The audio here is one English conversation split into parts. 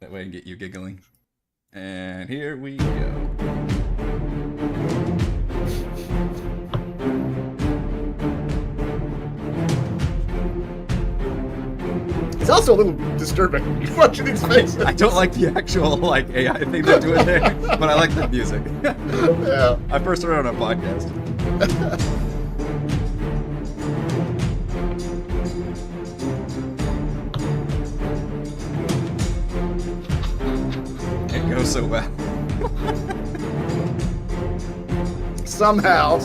That way I can get you giggling. And here we go. It's also a little disturbing watching these faces. I don't like the actual like AI thing they're doing there, but I like the music. Yeah. I first heard it on a podcast. It goes so well. Somehow.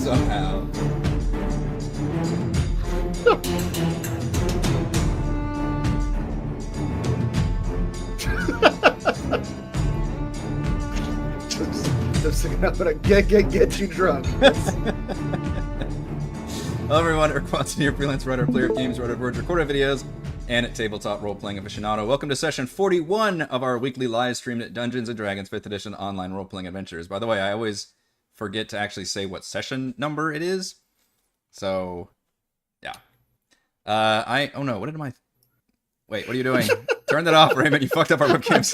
Just thinking I'm gonna get you drunk. Hello everyone, Eric Watson here, freelance writer, player of games, writer of words, recorder of videos, and a tabletop role-playing aficionado. Welcome to session 41 of our weekly live streamed Dungeons & Dragons 5th edition online role-playing adventures. By the way, I always forget to actually say what session number it is. So, yeah. Oh no, what did my... Wait, what are you doing? Turn that off, Raymond, you fucked up our bookcaps.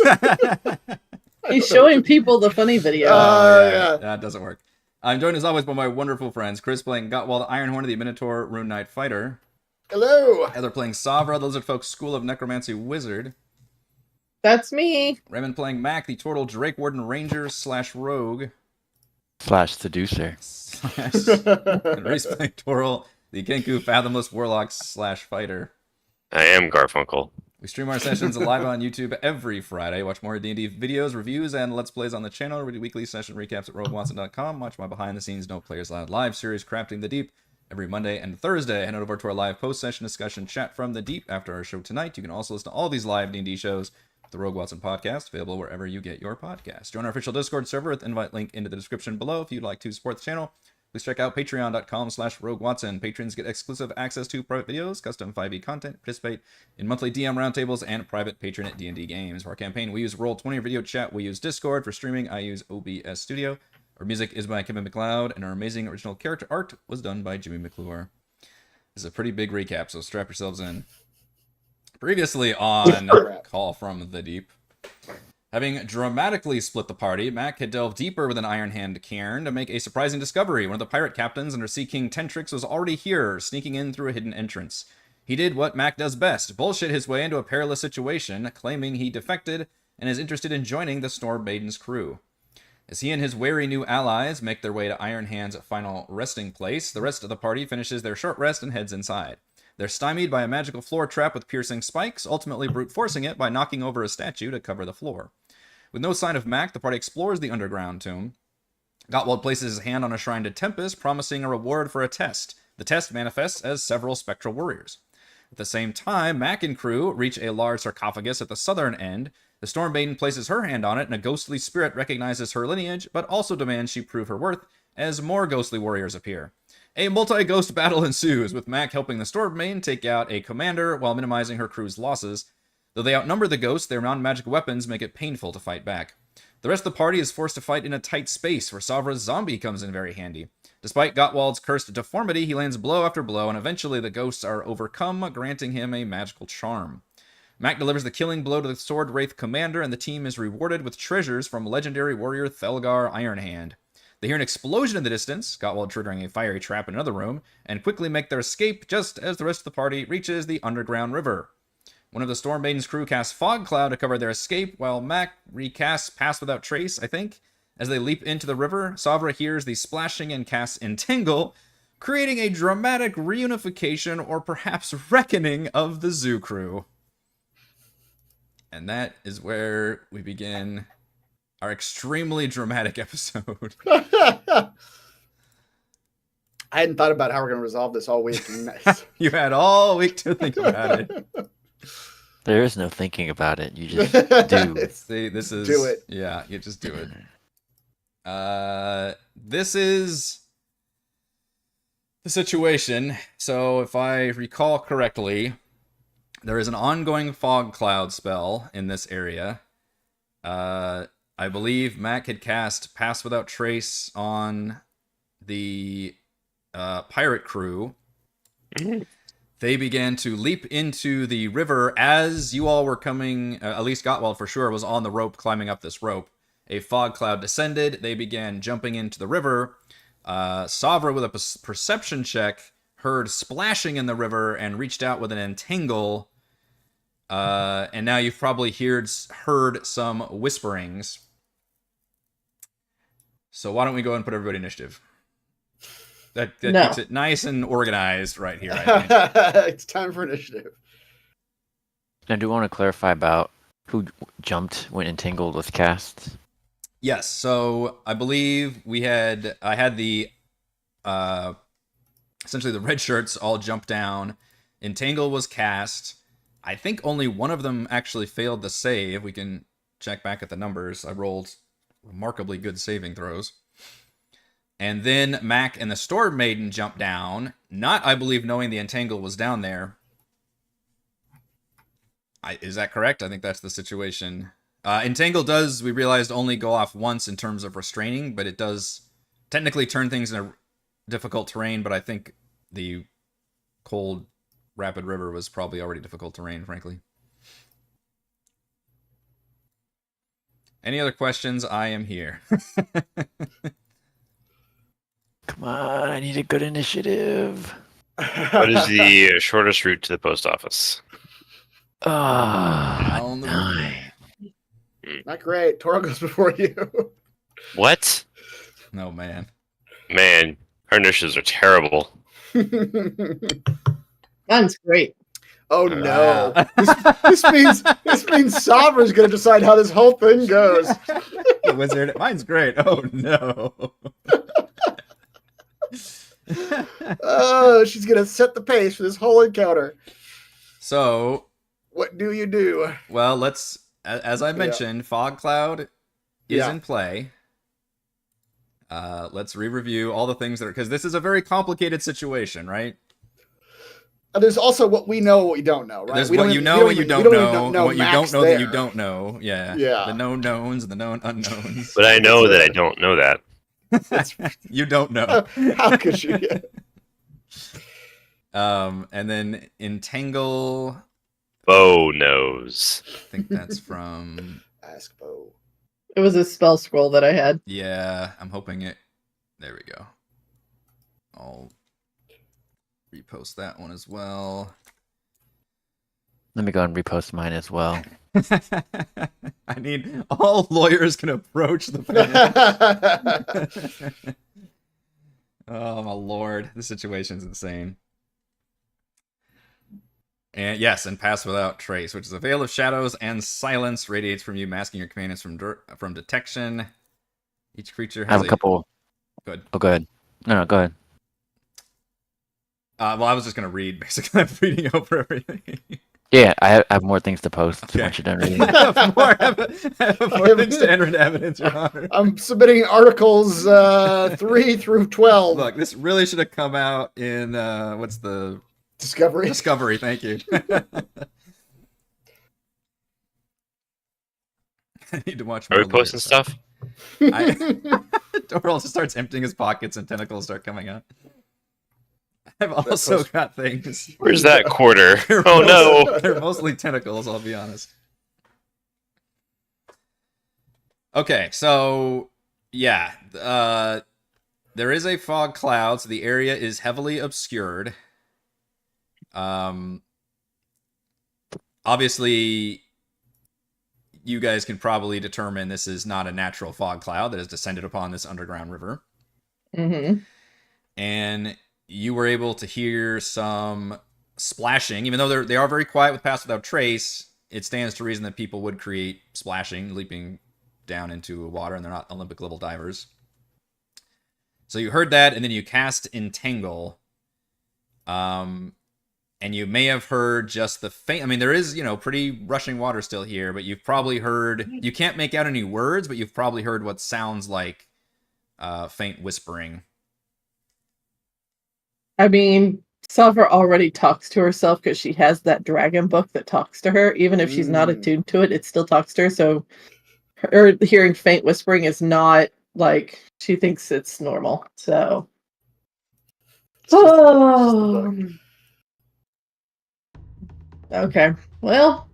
He's showing people the funny video. Yeah. That doesn't work. I'm joined as always by my wonderful friends, Chris playing Gottwald Ironhorn, the Minotaur Rune Knight Fighter. Hello. Heather playing Savra, the Lizard Folk School of Necromancy Wizard. That's me. Raymond playing Mac, the Turtle Drake Warden Ranger / Rogue. / Seducer. And Reese playing Toril, the Kenku Fathomless Warlock / Fighter. I am Garfunkel. We stream our sessions live on YouTube every Friday. Watch more D&D videos, reviews, and Let's Plays on the channel. Read weekly session recaps at roguewatson.com. Watch my behind-the-scenes No Players Allowed live series, Crafting the Deep, every Monday and Thursday. Head over to our live post-session discussion chat from the Deep after our show tonight. You can also listen to all these live D&D shows with the Rogue Watson podcast, available wherever you get your podcast. Join our official Discord server with the invite link into the description below if you'd like to support the channel. Please check out patreon.com/RogueWatson. Patrons get exclusive access to private videos, custom 5e content, participate in monthly DM roundtables, and private patronate D&D games. For our campaign, we use Roll20 video chat. We use Discord. For streaming, I use OBS Studio. Our music is by Kevin MacLeod, and our amazing original character art was done by Jimmy McClure. This is a pretty big recap, so strap yourselves in. Previously on Call from the Deep, having dramatically split the party, Mac had delved deeper with an Ironhand Cairn to make a surprising discovery. One of the pirate captains under Sea King Tentrix was already here, sneaking in through a hidden entrance. He did what Mac does best, bullshit his way into a perilous situation, claiming he defected and is interested in joining the Storm Maiden's crew. As he and his wary new allies make their way to Ironhand's final resting place, the rest of the party finishes their short rest and heads inside. They're stymied by a magical floor trap with piercing spikes, ultimately brute forcing it by knocking over a statue to cover the floor. With no sign of Mac, the party explores the underground tomb. Gottwald places his hand on a shrine to Tempest, promising a reward for a test. The test manifests as several spectral warriors. At the same time, Mac and crew reach a large sarcophagus at the southern end. The Storm Maiden places her hand on it, and a ghostly spirit recognizes her lineage, but also demands she prove her worth, as more ghostly warriors appear. A multi-ghost battle ensues, with Mac helping the Storm Maiden take out a commander while minimizing her crew's losses. Though they outnumber the ghosts, their non-magic weapons make it painful to fight back. The rest of the party is forced to fight in a tight space, where Savra's zombie comes in very handy. Despite Gottwald's cursed deformity, he lands blow after blow, and eventually the ghosts are overcome, granting him a magical charm. Mac delivers the killing blow to the Sword Wraith commander, and the team is rewarded with treasures from legendary warrior Thelgar Ironhand. They hear an explosion in the distance, Gottwald triggering a fiery trap in another room, and quickly make their escape just as the rest of the party reaches the underground river. One of the Storm Maiden's crew casts Fog Cloud to cover their escape, while Mac recasts Pass Without Trace, I think. As they leap into the river, Savra hears the splashing and casts Entangle, creating a dramatic reunification or perhaps reckoning of the zoo crew. And that is where we begin our extremely dramatic episode. I hadn't thought about how we're going to resolve this all week. Nice. You had all week to think about it. There is no thinking about it. You just do. See, this is... Do it. Yeah, you just do it. This is the situation. So if I recall correctly, there is an ongoing fog cloud spell in this area. I believe Mac had cast Pass Without Trace on the pirate crew. they began to leap into the river as you all were coming. At least Gottwald for sure was on the rope, climbing up this rope. A fog cloud descended. They began jumping into the river. Savra, with a perception check, heard splashing in the river and reached out with an entangle. And now you've probably heard some whisperings. So why don't we go ahead and put everybody initiative? That keeps it nice and organized right here, I think. It's time for initiative. I do want to clarify about who jumped when Entangled was cast. Yes, so I believe I had the essentially the red shirts all jump down. Entangle was cast. I think only one of them actually failed the save. We can check back at the numbers. I rolled remarkably good saving throws. And then Mac and the Storm Maiden jumped down, not, I believe, knowing the Entangle was down there. Is that correct? I think that's the situation. Entangle does, we realized, only go off once in terms of restraining, but it does technically turn things in a difficult terrain, but I think the cold, rapid river was probably already difficult terrain, frankly. Any other questions? I am here. Come on, I need a good initiative. What is the shortest route to the post office? On the Nine. Not great. Toro goes before you. What? No, man. Man, our initiatives are terrible. Mine's great. Oh no! This means Savra's going to decide how this whole thing goes. The wizard. Mine's great. Oh no. Oh, she's going to set the pace for this whole encounter. So, what do you do? well, let's, as I mentioned, Fog Cloud is in play. Let's re-review all the things that are, because this is a very complicated situation, right? There's also what we know, what we don't know, right? There's we what don't you even- know, we what you don't don't even- we know, even what you Max don't know that you there. don't know. Yeah. Yeah. The known knowns and the known unknowns. But I know that I don't know that. You don't know. How could you? And then Entangle. Bo knows. I think that's from. Ask Bo. It was a spell scroll that I had. Yeah, I'm hoping it. There we go. I'll repost that one as well. Let me go and repost mine as well. I need all lawyers can approach the pen. Oh my lord, this situation's insane. And yes, and pass without trace, which is a veil of shadows and silence radiates from you, masking your companions from detection. Each creature has I have a couple. Good. Oh, go ahead. No, go ahead. Well, I was just gonna read. Basically, I'm reading over everything. Yeah, I have more things to post Okay. once you're done reading. I have more things to enter into evidence, Your Honor. I'm submitting articles 3 through 12. Look, this really should have come out in what's the Discovery. Discovery? Thank you. I need to watch. Are we more posting lawyers. stuff? Doral just starts emptying his pockets and tentacles start coming out. I've also got things. Where's that quarter? They're Oh mostly- no! They're mostly tentacles, I'll be honest. Okay, so yeah, there is a fog cloud, so the area is heavily obscured. Obviously, you guys can probably determine this is not a natural fog cloud that has descended upon this underground river. Mm-hmm. And you were able to hear some splashing, even though they are very quiet with Pass Without Trace. It stands to reason that people would create splashing, leaping down into water, and they're not Olympic level divers. So you heard that, and then you cast Entangle. And you may have heard just the faint. I mean, there is, pretty rushing water still here, but you've probably heard. You can't make out any words, but you've probably heard what sounds like faint whispering. I mean, Salva already talks to herself because she has that dragon book that talks to her. Even if she's not attuned to it, it still talks to her. So her hearing faint whispering is not like she thinks it's normal. So. It's just the book. Okay. Well,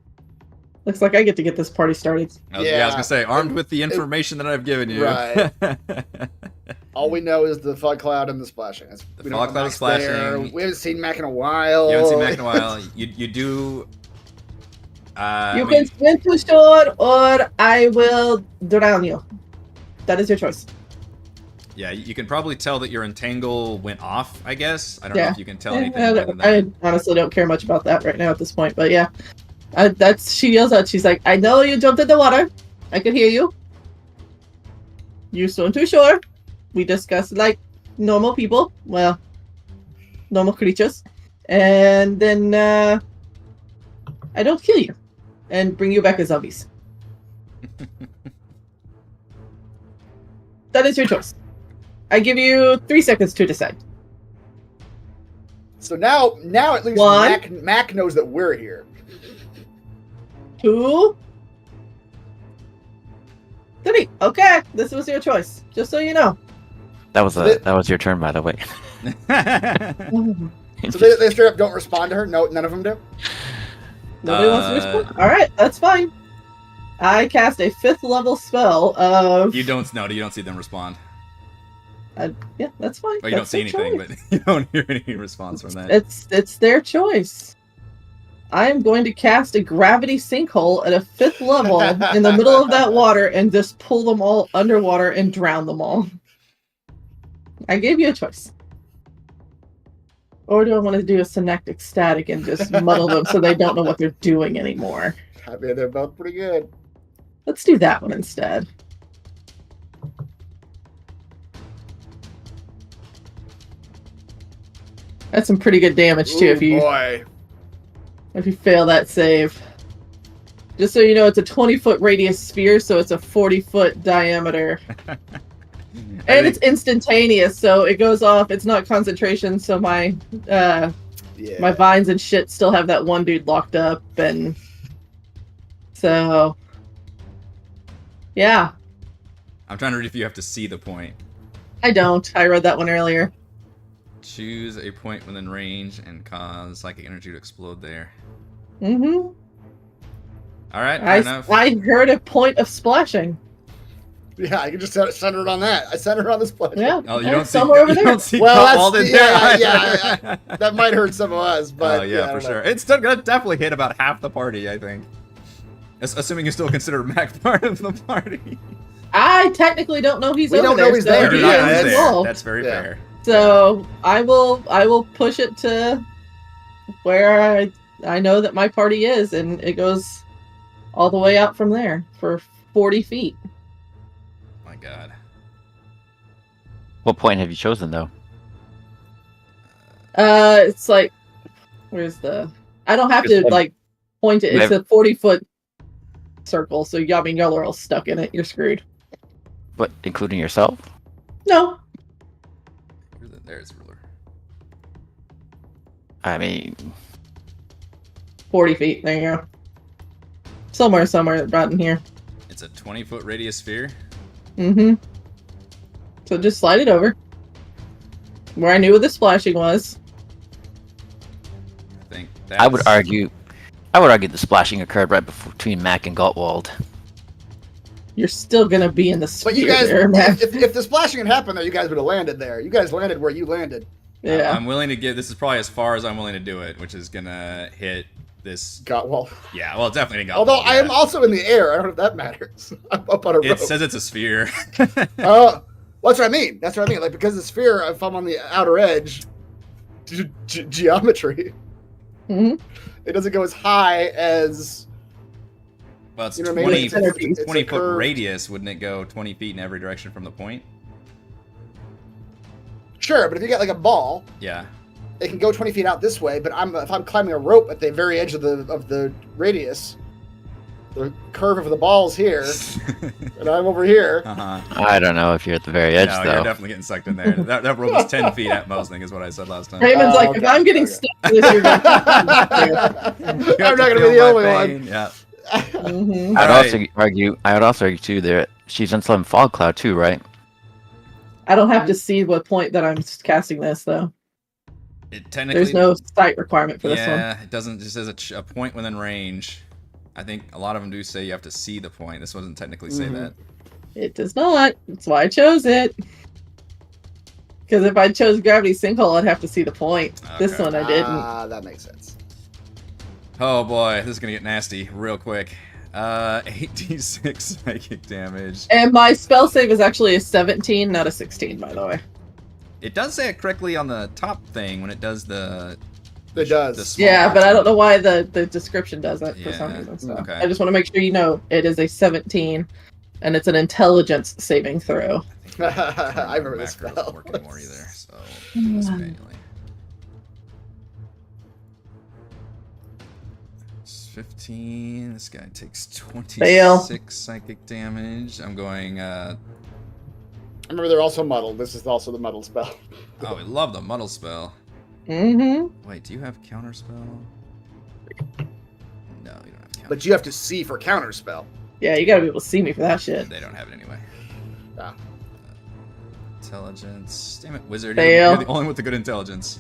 looks like I get to get this party started. I was gonna say, armed with the information that I've given you. Right. All we know is the fog cloud and the splashing. The fog cloud is splashing. There. We haven't seen Mac in a while. You haven't seen Mac in a while. You do. You can swim to shore, or I will drown you. That is your choice. Yeah, you can probably tell that your entangle went off, I guess. I don't know if you can tell anything more than I that. honestly don't care much about that right now at this point, but yeah. She yells out, she's like, I know you jumped in the water. I could hear you. You swim to shore. We discussed like normal people. Well, normal creatures. And then I don't kill you. And bring you back as zombies. That is your choice. I give you 3 seconds to decide. So now at least Mac knows that we're here. 2, 3. Okay, this was your choice. Just so you know. That was your turn, by the way. So they straight up don't respond to her? No, none of them do? Nobody wants to respond? Alright, that's fine. I cast a 5th level spell of... You don't see them respond. Yeah, that's fine. Well, you don't That's see their anything, choice. but you don't hear any response from that. It's their choice. I am going to cast a gravity sinkhole at a 5th level in the middle of that water and just pull them all underwater and drown them all. I gave you a choice. Or do I want to do a synectic static and just muddle them so they don't know what they're doing anymore? I mean, they're both pretty good. Let's do that one instead. That's some pretty good damage too. Boy. If you fail that save. Just so you know, it's a 20-foot radius sphere, so it's a 40-foot diameter. And it's instantaneous, so it goes off. It's not concentration, so my my vines and shit still have that one dude locked up, and so yeah. I'm trying to read if you have to see the point. I don't. I read that one earlier. Choose a point within range and cause psychic energy to explode there. Mm-hmm. All right, fair enough. I heard a point of splashing. Yeah, I can just center it on that. I center it on this place. Yeah. Oh, you don't see. Somewhere over You there. don't see. Well, Alden there. yeah. That might hurt some of us, but Oh yeah, I for don't sure. know. It's still gonna definitely hit about half the party, I think. Assuming you still consider Mac part of the party. I technically don't know he's We over don't there. know he's so there. You do he not is know he's there. involved. That's very Yeah. fair. So I will push it to where I know that my party is, and it goes all the way out from there for 40 feet. My God. What point have you chosen, though? It's like, where's the? I don't have to like point it. It's a 40-foot circle, so I mean y'all are all stuck in it. You're screwed. But including yourself? No. There's a ruler. I mean, 40 feet. There you go. Somewhere right in here. It's a 20-foot radius sphere. Mm-hmm. So just slide it over. Where I knew where the splashing was. I think I would argue the splashing occurred right between Mac and Gottwald. You're still gonna be in the sphere But you guys, there, man. if the splashing had happened there, you guys would have landed there. You guys landed where you landed. Yeah. I'm willing to give. This is probably as far as I'm willing to do it, which is gonna hit this. Gottwald. Yeah, well, definitely got. Although I am also in the air. I don't know if that matters. I'm up on a rope. It says it's a sphere. Well, that's what I mean. Like, because the sphere, if I'm on the outer edge, geometry, Mm-hmm. it doesn't go as high as. Well, it's You know 20, what I mean? It's a 20 foot curved- radius. Wouldn't it go 20 feet in every direction from the point? Sure, but if you get like a ball, Yeah. it can go 20 feet out this way. But if I'm climbing a rope at the very edge of the radius, the curve of the ball's here, and I'm over here. Uh-huh. I don't know if you're at the very edge, No, though. you're definitely getting sucked in there. That rope is 10 feet at most, I think is what I said last time. Raymond's like, if okay, I'm getting okay. stuck in this, you're gonna I'm not going to be the only one. Yeah. mm-hmm. I would Alright. also argue too that she's in some fog cloud too, right? I don't have to see what point that I'm casting this though. It technically There's no sight requirement for this one. Yeah, it doesn't. It just says a point within range. I think a lot of them do say you have to see the point. This doesn't technically say that. It does not. That's why I chose it. Because if I chose Gravity Sinkhole, I'd have to see the point. This Okay. one I didn't. That makes sense. Oh boy, this is gonna get nasty real quick. 8d6 psychic damage. And my spell save is actually a 17, not a 16, by the way. It does say it correctly on the top thing when it does the. It does. the small Yeah, but I don't action. know why the description does it for some Yeah, reason. So okay. I just want to make sure you know it is a 17, and it's an intelligence saving throw. I remember this Macro spell. doesn't work anymore either, so do this manually. It's 15. This guy takes 26 Fail. psychic damage. I'm going. I remember they're also muddled. This is also the muddle spell. Oh, we love the muddle spell. Mm-hmm. Wait, do you have counter spell? No, you don't have counter. But you have to see for counter spell. Yeah, you gotta be able to see me for that shit. They don't have it anyway. Ah. Intelligence. Damn it, wizard. Fail. You're the only with the good intelligence.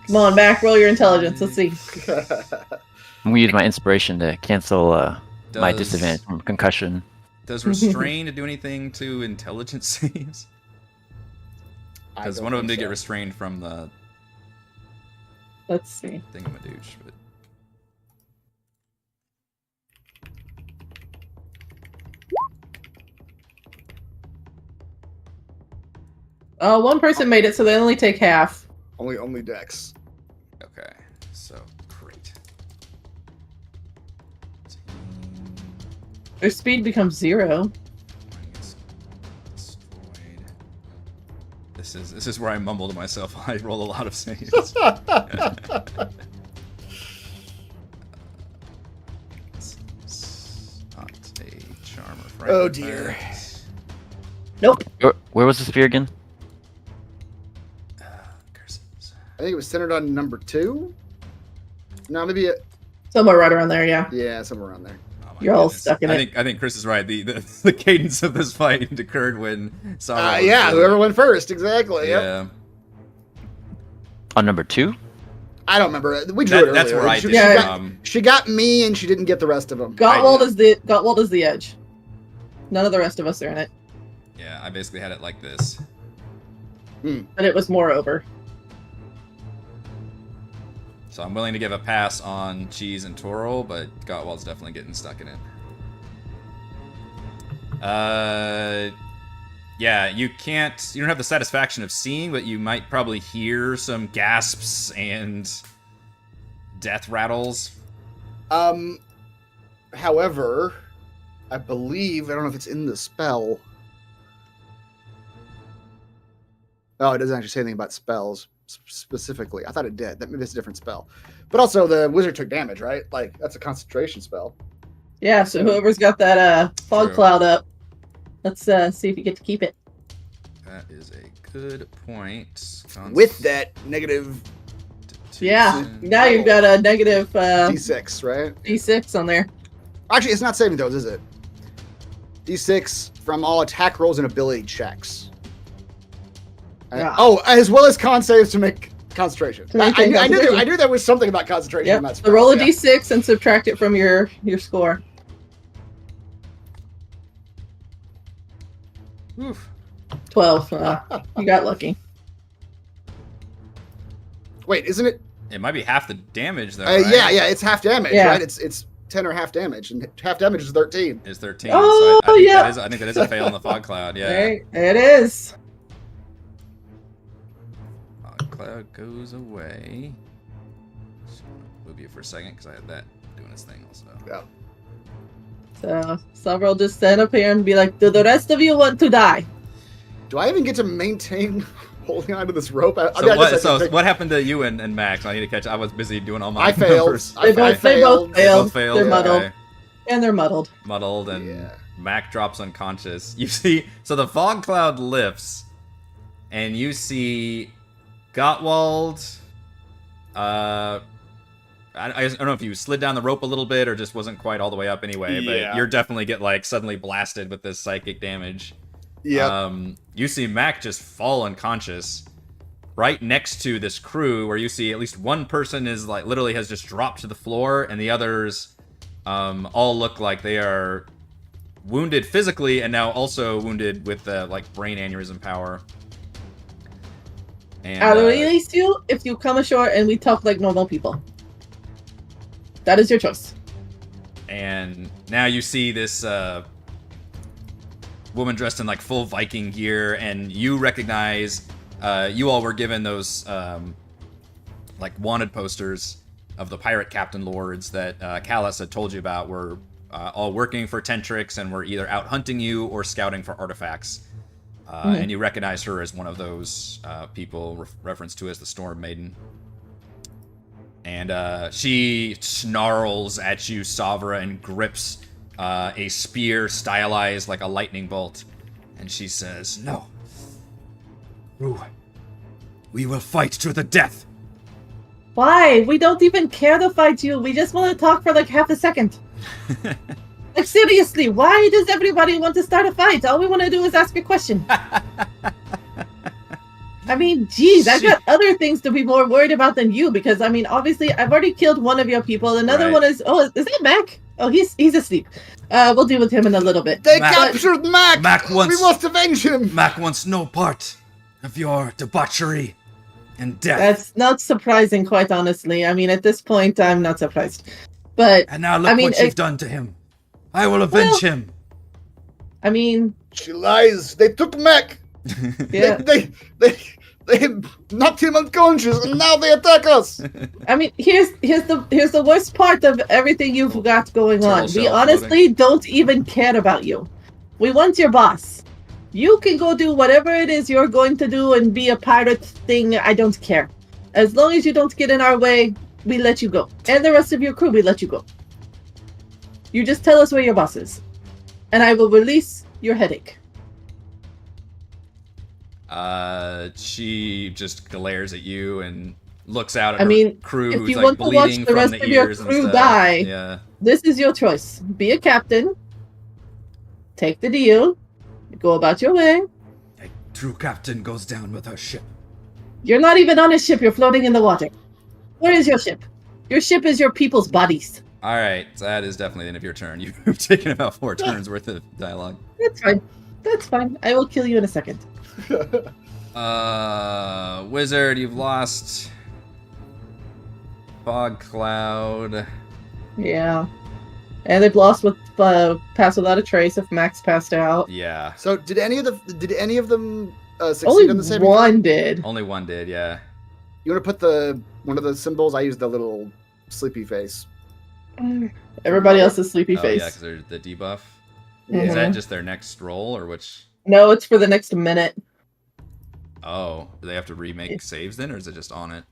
Come on, Mac, roll your intelligence. Let's see. I'm gonna use my inspiration to cancel my Does- disadvantage from concussion. Does restrain to do anything to intelligence saves? I Because don't one of them think did get so. restrained from the Let's see. thingamadooch, but One person made it, so they only take half. Only Dex. okay. So great. Their speed becomes 0. It's destroyed. This is where I mumble to myself while I roll a lot of saves. It's not a charm or frighten Oh, dear. effect. Nope. Where was the spear again? Curses. I think it was centered on number 2. No, maybe Somewhere right around there, yeah. yeah, somewhere around there. Oh my You're all goodness. stuck in it. I think Chris is right. The cadence of this fight occurred when Sarah was, Yeah, whoever went first, exactly. Yep. Yeah. On number 2? I don't remember. We drew it That's earlier. where I She- did. she Yeah. got- She got me, and she didn't get the rest of them. Gottwald is the edge. None of the rest of us are in it, Yeah, I basically had it like this. but it was more over. So I'm willing to give a pass on Cheese and Toro, but Gottwald's definitely getting stuck in it. Yeah, you don't have the satisfaction of seeing, but you might probably hear some gasps and death rattles. However, I believe I don't know if it's in the spell. Oh, it doesn't actually say anything about spells specifically. I thought it did. That maybe it's a different spell. But also, the wizard took damage, right? Like that's a concentration spell. Yeah, so whoever's got that fog True. cloud up, let's see if you get to keep it. That is a good point. With that negative Yeah, now you've got a negative D6, right? D6 on there. Actually, it's not saving throws, is it? D6 from all attack rolls and ability checks. Yeah. Oh, as well as con saves to make concentration. To maintain I concentration. knew there was something about concentration in that Yep. spell. So roll a yeah. D6 and subtract it from your score. Oof. 12. You got lucky. Wait, isn't it? It might be half the damage though. Right? Yeah, it's half damage, Yeah. right? It's 10 or half damage, and half damage is 13. It's 13. Oh, so I think yeah. I think that is a fail in the fog cloud. Yeah. Right, it is. Fog cloud goes away. Just want to move you for a second because I had that doing its thing also. Yeah. So Several just stand up here and be like, "Do the rest of you want to die?" Do I even get to maintain holding onto this rope? I So, mean, I what, guess I can pick- what happened to you and Max? I need to catch. I was busy doing all my I failed. numbers. I They both failed. They failed. both failed. They're muddled. Okay. And they're muddled. Muddled, and Yeah. Mac drops unconscious. You see, so the fog cloud lifts, and you see Gottwald. I don't know if you slid down the rope a little bit or just wasn't quite all the way up anyway, Yeah. but you're definitely get like suddenly blasted with this psychic damage. Yeah. You see Mac just fall unconscious right next to this crew, where you see at least one person is like literally has just dropped to the floor, and the others all look like they are wounded physically and now also wounded with like brain aneurysm power. And I'll release you if you come ashore and we talk like normal people. That is your choice. And now you see this woman dressed in like full Viking gear, and you recognize you all were given those like wanted posters of the pirate captain lords that Callus had told you about, were all working for Tentrix and were either out hunting you or scouting for artifacts. And you recognize her as one of those people referenced to as the Storm Maiden. And she snarls at you, Savra, and grips a spear stylized like a lightning bolt. And she says, "No. Rue, we will fight to the death." Why? We don't even care to fight you. We just want to talk for like half a second. Like, seriously, why does everybody want to start a fight? All we want to do is ask a question. I mean, geez, I've got other things to be more worried about than you, because, I mean, obviously, I've already killed one of your people. Another one is, is that Mac? Oh, he's asleep. We'll deal with him in a little bit. They captured Mac! Mac wants, we must avenge him! Mac wants no part of your debauchery and death. That's not surprising, quite honestly. I mean, at this point, I'm not surprised. But, and now look what you've done to him. I will avenge him. I mean... She lies. They took Mac. Yeah. They knocked him unconscious, and now they attack us. I mean, here's the worst part of everything you've got going on. We honestly don't even care about you. We want your boss. You can go do whatever it is you're going to do and be a pirate thing. I don't care. As long as you don't get in our way, we let you go. And the rest of your crew, we let you go. You just tell us where your boss is, and I will release your headache. She just glares at you and looks out at her crew if who's you like want to watch bleeding the rest from the of your ears crew and die, yeah. This is your choice. Be a captain. Take the deal. Go about your way. A true captain goes down with her ship. You're not even on a ship. You're floating in the water. Where is your ship? Your ship is your people's bodies. All right, so that is definitely the end of your turn. You've taken about 4 turns worth of dialogue. That's fine. That's fine. I will kill you in a second. Wizard, you've lost Fog Cloud. Yeah. And they've lost with Pass Without a Trace if Max passed out. Yeah. So did any of them succeed Only on the saving one throw? did. Only one did, yeah. You want to put one of the symbols? I used the little sleepy face. Everybody else is sleepy Oh, face. yeah, because they're the debuff. Yeah. Is that just their next roll, or which? No, it's for the next minute. Oh, do they have to remake saves then, or is it just on it?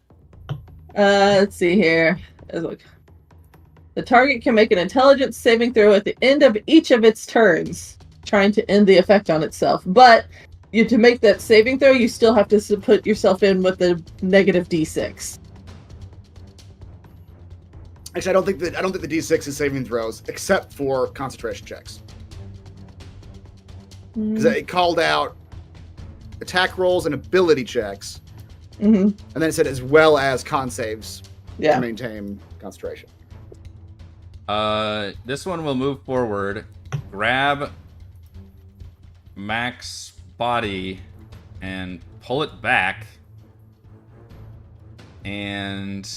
Let's see here. Look. The target can make an intelligence saving throw at the end of each of its turns, trying to end the effect on itself. But to make that saving throw, you still have to put yourself in with the negative D6. Actually, I don't think the D6 is saving throws except for concentration checks. Because it called out attack rolls and ability checks, and then it said as well as con saves to maintain concentration. This one will move forward, grab Mac's body, and pull it back, and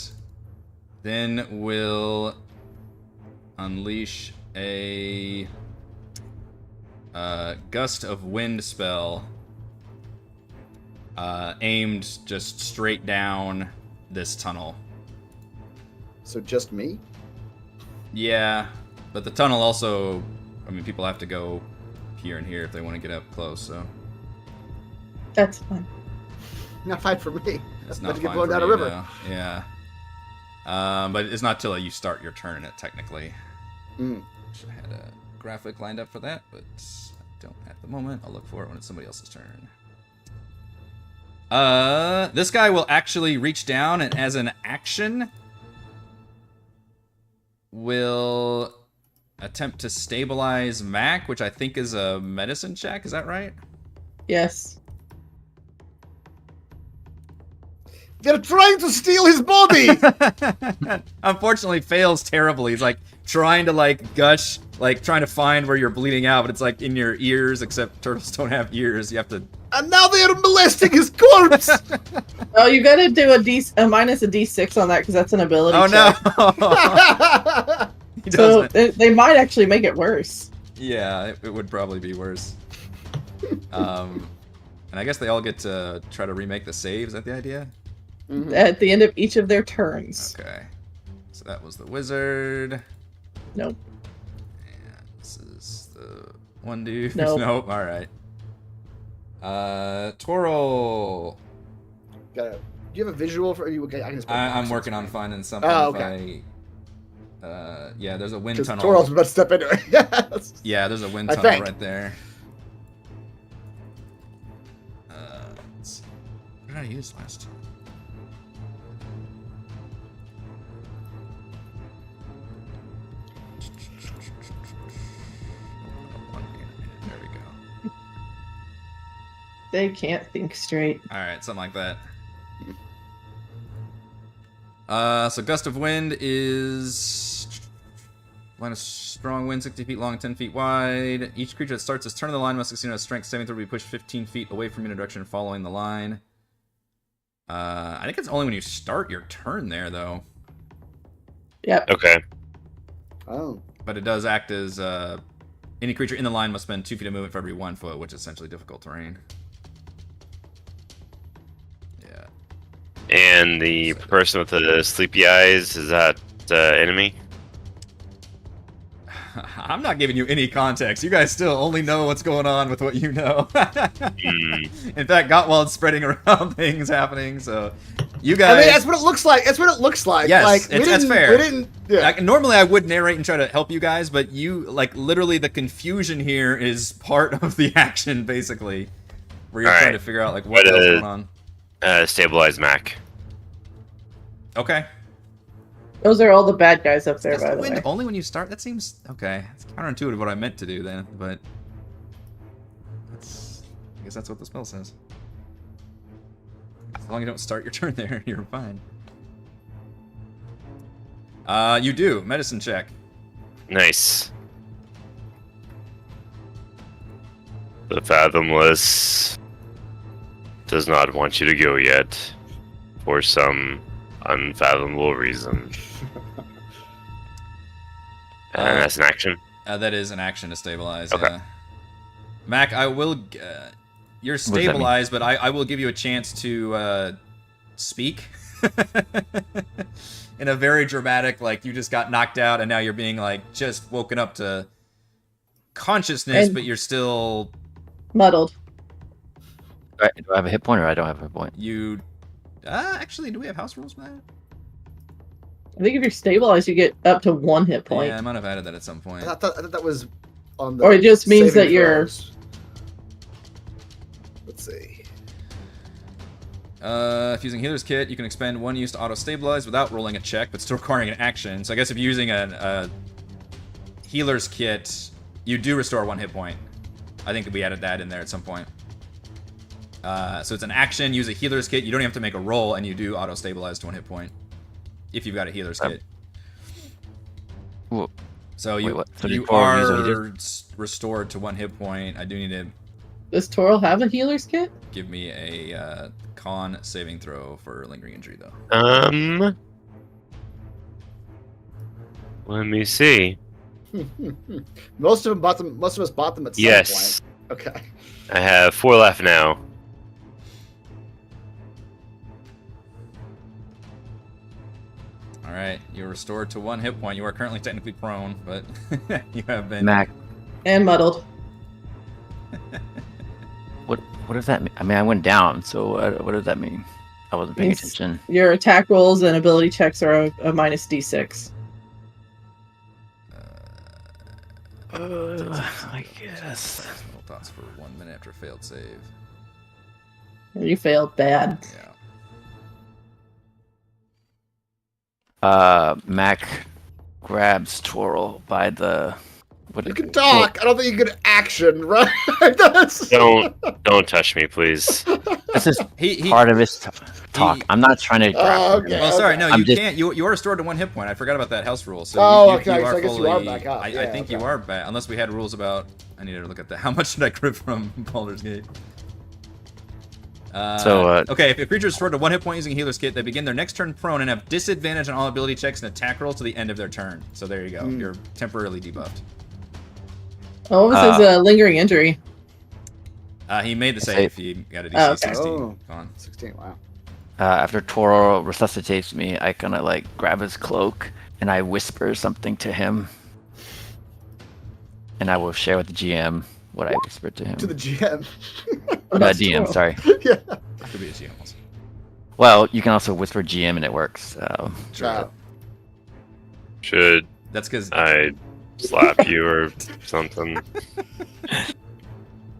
then we'll unleash a gust of wind spell aimed just straight down this tunnel. So just me? Yeah, but the tunnel also, I mean, people have to go here and here if they want to get up close, so. That's fine. Not fine for me. It's not to fine get blown for down a you, river. no. Yeah. But it's not till you start your turn, technically. Should have had a graphic lined up for that, but I don't at the moment. I'll look for it when it's somebody else's turn. This guy will actually reach down and as an action will attempt to stabilize Mac, which I think is a medicine check. Is that right? Yes. They're trying to steal his body! Unfortunately, fails terribly. He's like trying to like gush, like trying to find where you're bleeding out, but it's like in your ears. Except turtles don't have ears. You have to. And now they are molesting his corpse! Oh, you gotta do a minus a D6 on that because that's an ability check. No! He So doesn't. they might actually make it worse. Yeah, it would probably be worse. And I guess they all get to try to remake the save. Is that the idea? Mhm. At the end of each of their turns. Okay. So that was the wizard. Nope. And this is the one dude. Nope. Nope. All right. Toro. Do you have a visual for you? Okay, I can just I'm working on finding something. Oh, okay. Yeah, there's a wind Because tunnel. Toral's about to step into it. Yes. Yeah, there's a wind I tunnel think. right there. Let's see. What did I use last time? There we go. They can't think straight. All right, something like that. So gust of wind is line of strong wind, 60 feet long, 10 feet wide. Each creature that starts its turn of the line must succeed on a strength saving throw to be pushed 15 feet away from you in a direction following the line. I think it's only when you start your turn there, though. Yep. Okay. Oh. But it does act as any creature in the line must spend 2 feet of movement for every 1 foot, which is essentially difficult terrain. Yeah. And the person with the sleepy eyes, is that enemy? I'm not giving you any context. You guys still only know what's going on with what you know. In fact, Gottwald's spreading around things happening, so you guys... I mean, that's what it looks like. That's what it looks like. Yes, like, that's fair. We didn't... Yeah. Normally I would narrate and try to help you guys, but you, like, literally the confusion here is part of the action, basically. Where you're All trying right. to figure out, like, what the hell's going on. Stabilize Mac. Okay. Those are all the bad guys up there, Gust by of the wind way. only when you start? That seems... Okay. It's counterintuitive what I meant to do then, but... I guess that's what the spell says. As long as you don't start your turn there, you're fine. You do. Medicine check. Nice. The Fathomless does not want you to go yet, for some unfathomable reason. And that's an action. That is an action to stabilize, Okay. yeah. Mac, I will... you're does that mean? stabilized, but I will give you a chance to speak. In a very dramatic, like, you just got knocked out and now you're being, like, just woken up to consciousness, And- but you're still... Muddled. Do I have a hit point or I don't have a hit point? You... actually, do we have house rules for that? I think if you're stabilized, you get up to 1 hit point. Yeah, I might have added that at some point. I thought that was on the... Or it just means saving that you're- throws. Let's see. If using Healer's Kit, you can expend 1 use to auto-stabilize without rolling a check, but still requiring an action. So I guess if you're using a Healer's Kit, you do restore 1 hit point. I think we added that in there at some point. So it's an action, use a Healer's Kit. You don't even have to make a roll, and you do auto-stabilize to 1 hit point. If you've got a Healer's Kit. Whoa. So Wait, you, what? So you before we use a healer- are restored to 1 hit point. I do need to Does Toral have a healer's kit? give me a con saving throw for lingering injury, though. Let me see. Most of us bought them at some Yes. point. Okay. I have 4 left now. Alright, you're restored to 1 hit point. You are currently technically prone, but you have been... Mac, And muddled. what does that mean? I mean, I went down, so what does that mean? I wasn't paying Means- attention. Your attack rolls and ability checks are a minus D6. I guess. Little thoughts for 1 minute after a failed save. You failed bad. Yeah. Mac grabs Toral by the What You can talk. I don't think you can action, right? That's... Don't touch me, please. This is He part of his talk. I'm not trying to grapple. okay. Well, sorry, no, I'm you just- can't. You are restored to 1 hit point. I forgot about that house rule. So Okay, you so are I guess you fully. are back up. I Yeah, think okay. you are back, unless we had rules about. I needed to look at that. How much did I crit from Baldur's Gate? Okay, if a creature is restored to 1 hit point using a healer's kit, they begin their next turn prone and have disadvantage on all ability checks and attack rolls to the end of their turn. So there you go. You're temporarily debuffed. Oh, what was his lingering injury? He made the save. He got a DC Oh, okay. 16. Oh. On. 16, wow. After Toro resuscitates me, I kind of like grab his cloak and I whisper something to him. And I will share with the GM what I whispered to him. To the GM. DM, sorry. Yeah. Could be a GM also. Well, you can also whisper GM and it works. So. Wow. Should That's because I slap you or something?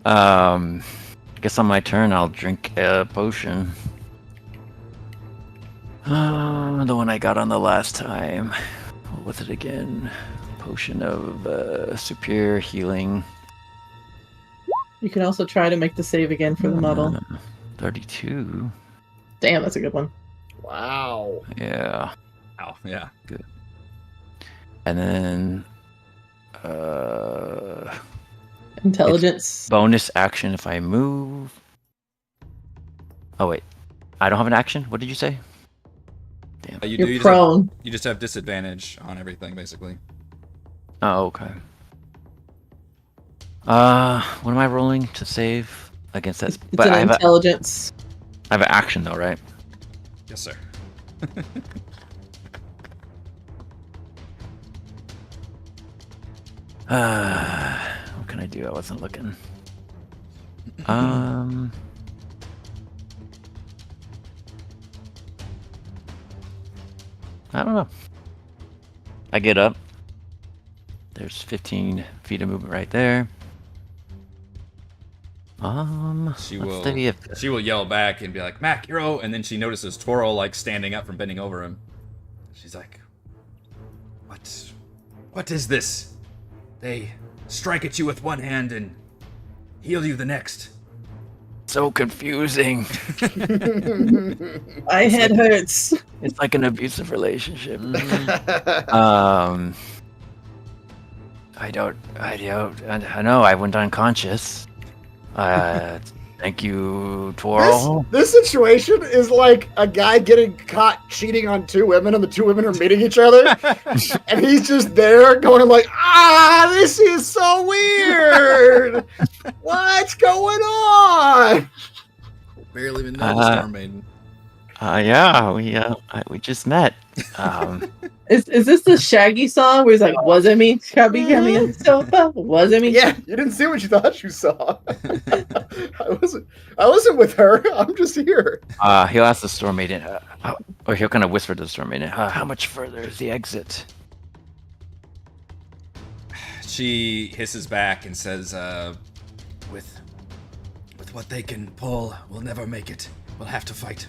I guess on my turn I'll drink a potion. The one I got on the last time. What was it again? Potion of superior healing. You can also try to make the save again for the muddle. 32. Damn, that's a good one. Wow. Yeah. Ow, yeah. Good. And then Intelligence. bonus action if I move. Oh wait, I don't have an action. What did you say? Damn. You You're just prone. you just have disadvantage on everything, basically. Oh, okay. What am I rolling to save against that? It's an intelligence. I have an action though, right? Yes, sir. What can I do? I wasn't looking. I don't know. I get up. There's 15 feet of movement right there. She let's will. see if She will yell back and be like, "Mac, hero!" And then she notices Toro like standing up from bending over him. She's like, "What is this? They strike at you with one hand and heal you the next." so confusing. My head hurts. It's like an abusive relationship. I know I went unconscious. Thank you, Toro. This situation is like a guy getting caught cheating on 2 women, and the 2 women are meeting each other, and he's just there going like, this is so weird. What's going on? Barely even know the Storm Maiden. Yeah, we just met. Is this the Shaggy song where he's like, wasn't me, chubby, yummy, and sofa? Wasn't me? Yeah, you didn't see what you thought you saw. I wasn't with her. I'm just here. He'll ask the Storm Maiden, or he'll kind of whisper to the Storm Maiden, how much further is the exit? She hisses back and says, with what they can pull, we'll never make it. We'll have to fight."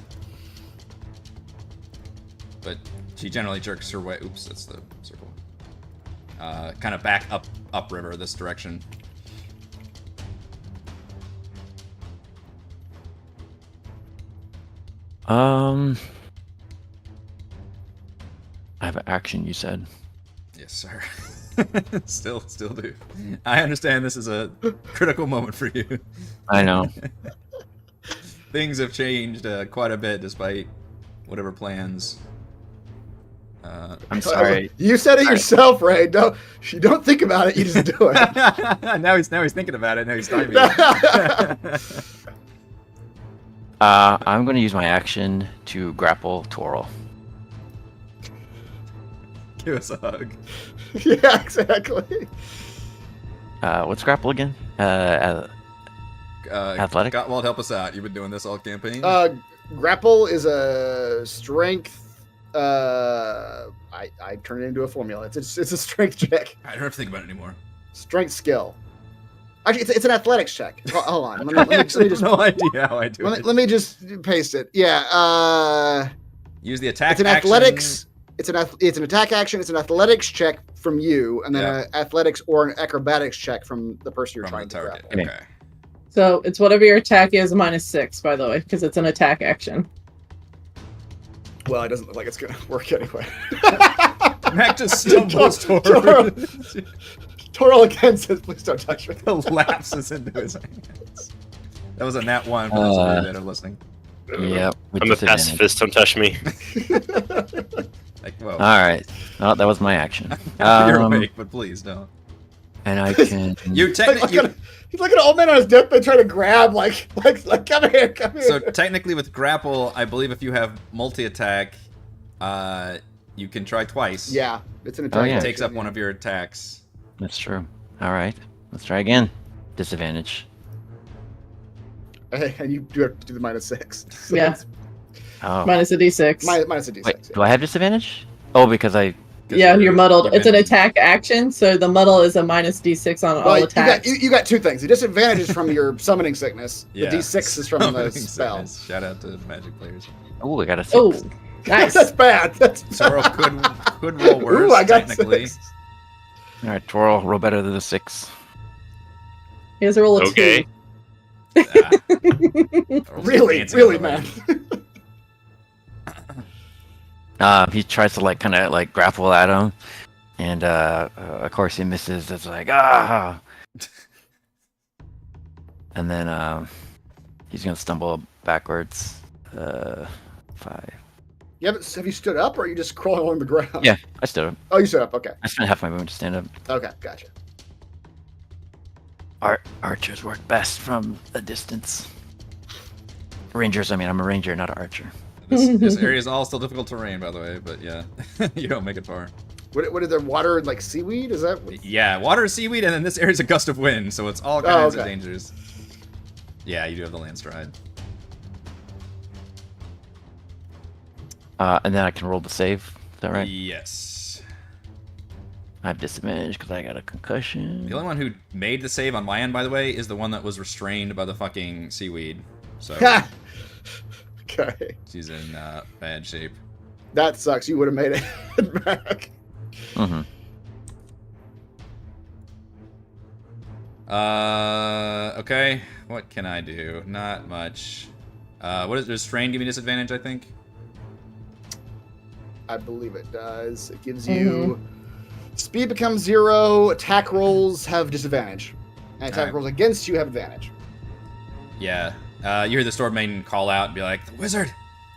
But she generally jerks her way. Oops, that's the circle. Kind of back upriver this direction. I have an action, you said. Yes, sir. Still do. I understand this is a critical moment for you. I know. Things have changed quite a bit despite whatever plans. I'm sorry. You said it yourself, Ray. Don't think about it. You just do it. now he's thinking about it. Now he's talking about it. I'm going to use my action to grapple Toro. Give us a hug. Yeah, exactly. What's grapple again? Athletic? Gottwald, help us out. You've been doing this all campaign. Grapple is a strength. I turn it into a formula. It's a strength check. I don't have to think about it anymore. Strength skill. Actually, it's an athletics check. Hold on. Let me just, no idea how I do it. let me just paste it. Yeah. Use the attack. It's an action. athletics. it's an attack action. It's an athletics check from you, and then an athletics or an acrobatics check from the person you're trying to target. grapple. Okay. So it's whatever your attack is -6, by the way, because it's an attack action. Well, it doesn't look like it's gonna work anyway. Mac just stumbles Toro- toward. Toro again says, "Please don't touch me." Collapses into his hands. That was a nat 1 for those of you that are listening. Yep. with I'm a disadvantage. pacifist. Don't touch me. Like, whoa. All right. Well, that was my action. You're Um, awake, but please don't. and I can. You technically. He's like an old man on his deathbed trying to grab, like, come here, come here. So technically, with grapple, I believe if you have multi-attack, you can try twice. yeah, it's an attack. Oh, yeah. It takes up one of your attacks. That's true. All right. Let's try again. Disadvantage. Hey, and you do have to do the -6. So Yeah. it's Oh. Minus a d6. minus a d6. Wait, yeah. do I have disadvantage? Oh, because I. Yeah, you're muddled. you've It's an been- attack action, so the muddle is a -d6 on all Well, attacks. you got two things. The disadvantage is from your summoning sickness. Yeah. The d6 is from the spell. Shout out to Magic players. Oh, I got a 6. Oh, nice. That's bad. That's Toro could roll worse, Ooh, I got technically. 6. All right, Twirl, roll better than the 6. He has a roll of Okay. 2. Really, man. He tries to kind of grapple at him, and of course he misses. It's like ah, and then he's gonna stumble backwards. 5. Have you stood up, or are you just crawling along the ground? Yeah, I stood up. Oh, you stood up. Okay. I spent half my movement to stand up. Okay, gotcha. Archers work best from a distance. Rangers, I mean, I'm a ranger, not an archer. This area is all still difficult terrain, by the way, but yeah, you don't make it far. What is there? Water like seaweed? Is that? Yeah, water, seaweed, and then this area's a gust of wind, so it's all kinds of dangers. Yeah, you do have the landslide. And then I can roll the save. Is that right? Yes. I have disadvantage because I got a concussion. The only one who made the save on my end, by the way, is the one that was restrained by the fucking seaweed. So Okay. she's in bad shape. That sucks. You would have made it back. Mm-hmm. Okay. What can I do? Not much. What does restrain give me disadvantage, I think? I believe it does. It gives you speed becomes 0. Attack rolls have disadvantage, and attack Alright. rolls against you have advantage. Yeah. You hear the Storm Maiden call out and be like, "The wizard!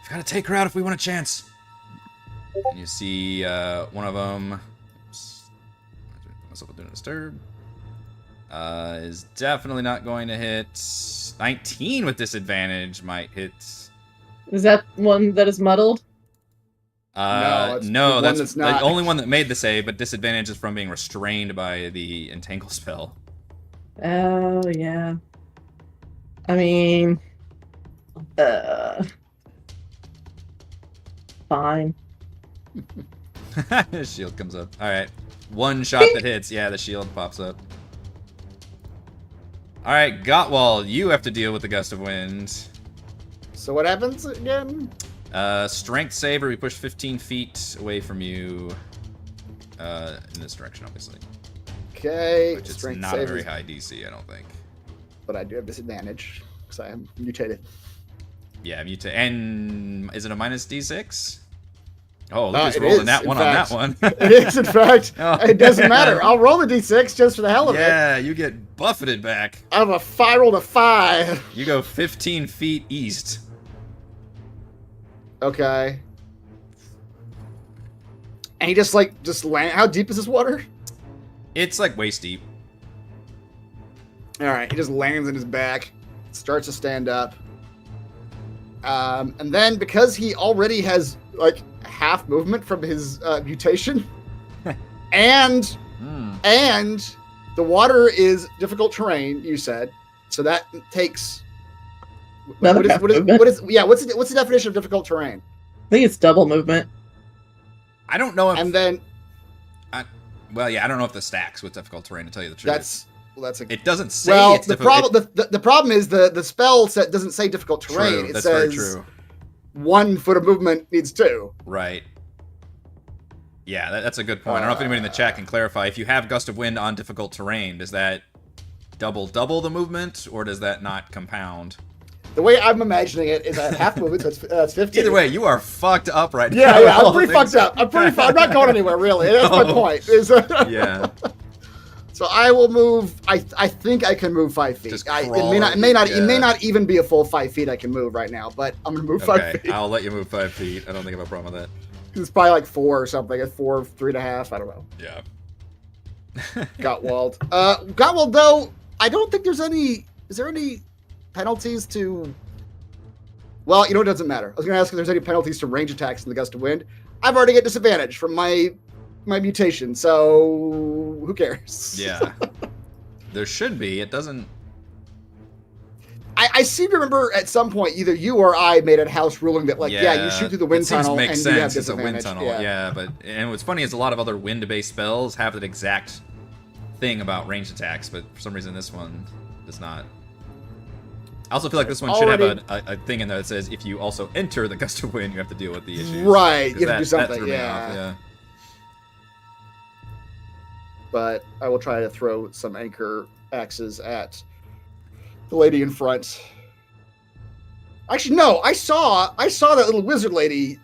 We've got to take her out if we want a chance." And you see one of them. Oops. Myself doing a disturb. Is definitely not going to hit. 19 with disadvantage might hit. Is that one that is muddled? No, it's the no, one that's that's the not. only one that made the save, but disadvantage is from being restrained by the entangle spell. Oh, yeah. I mean, fine. Shield comes up. All right, one shot that hits. Yeah, the shield pops up. All right, Gottwald, you have to deal with the gust of wind. So what happens again? Strength save, or we push 15 feet away from you. In this direction, obviously. Okay. Which is strength not a save very is- high DC, I don't think. But I do have disadvantage because I am mutated. Yeah, and is it a minus D6? Oh, look, who's It rolling is, that in one on that fact. one. It is, in fact. Oh, It doesn't yeah. matter. I'll roll the d6 just for the hell of it. Yeah, you get buffeted back. I have I rolled a 5. You go 15 feet east. Okay. And he just land. How deep is this water? It's like waist deep. All right, he just lands in his back, starts to stand up, and then because he already has like half movement from his mutation, and the water is difficult terrain. You said so that takes. Another half movement. What's the definition of difficult terrain? I think it's double movement. I don't know if. And then Well, yeah, I don't know if the stacks with difficult terrain, to tell you the truth. It doesn't say well. it's The difficult. problem the problem is the spell set doesn't say difficult terrain. True, It that's says very true. 1 foot of movement needs 2. Right. Yeah, that's a good point. I don't know if anybody in the chat can clarify. If you have Gust of Wind on difficult terrain, does that double the movement, or does that not compound? The way I'm imagining it is I have half movement, so that's 15. Either way, you are fucked up right Yeah, now. yeah, I'm pretty fucked up. I'm not going anywhere, really. That's my point. Yeah. So I will move. I think I can move 5 feet. Just It crawl may yeah. not even be a full 5 feet I can move right now, but I'm gonna move 5 feet. I'll let you move 5 feet. I don't think I have a problem with that. It's probably like 4 or something. At 4, 3.5. I don't know. Yeah. Gottwald. Gottwald, though, I don't think there's any. Is there any penalties to? Well, you know, it doesn't matter. I was going to ask if there's any penalties to range attacks in the Gust of Wind. I've already got disadvantage from my mutation, so who cares? Yeah. There should be. It doesn't. I seem to remember at some point either you or I made a house ruling that, like, you shoot through the wind tunnel and you have disadvantage. It's a wind tunnel. Yeah, but and what's funny is a lot of other wind-based spells have that exact thing about ranged attacks, but for some reason this one does not. I also feel like this one should have a thing in there that says if you also enter the Gust of Wind, you have to deal with the issues. Right, you have to do That something. threw me off, yeah. But I will try to throw some anchor axes at the lady in front. Actually, no, I saw that little wizard lady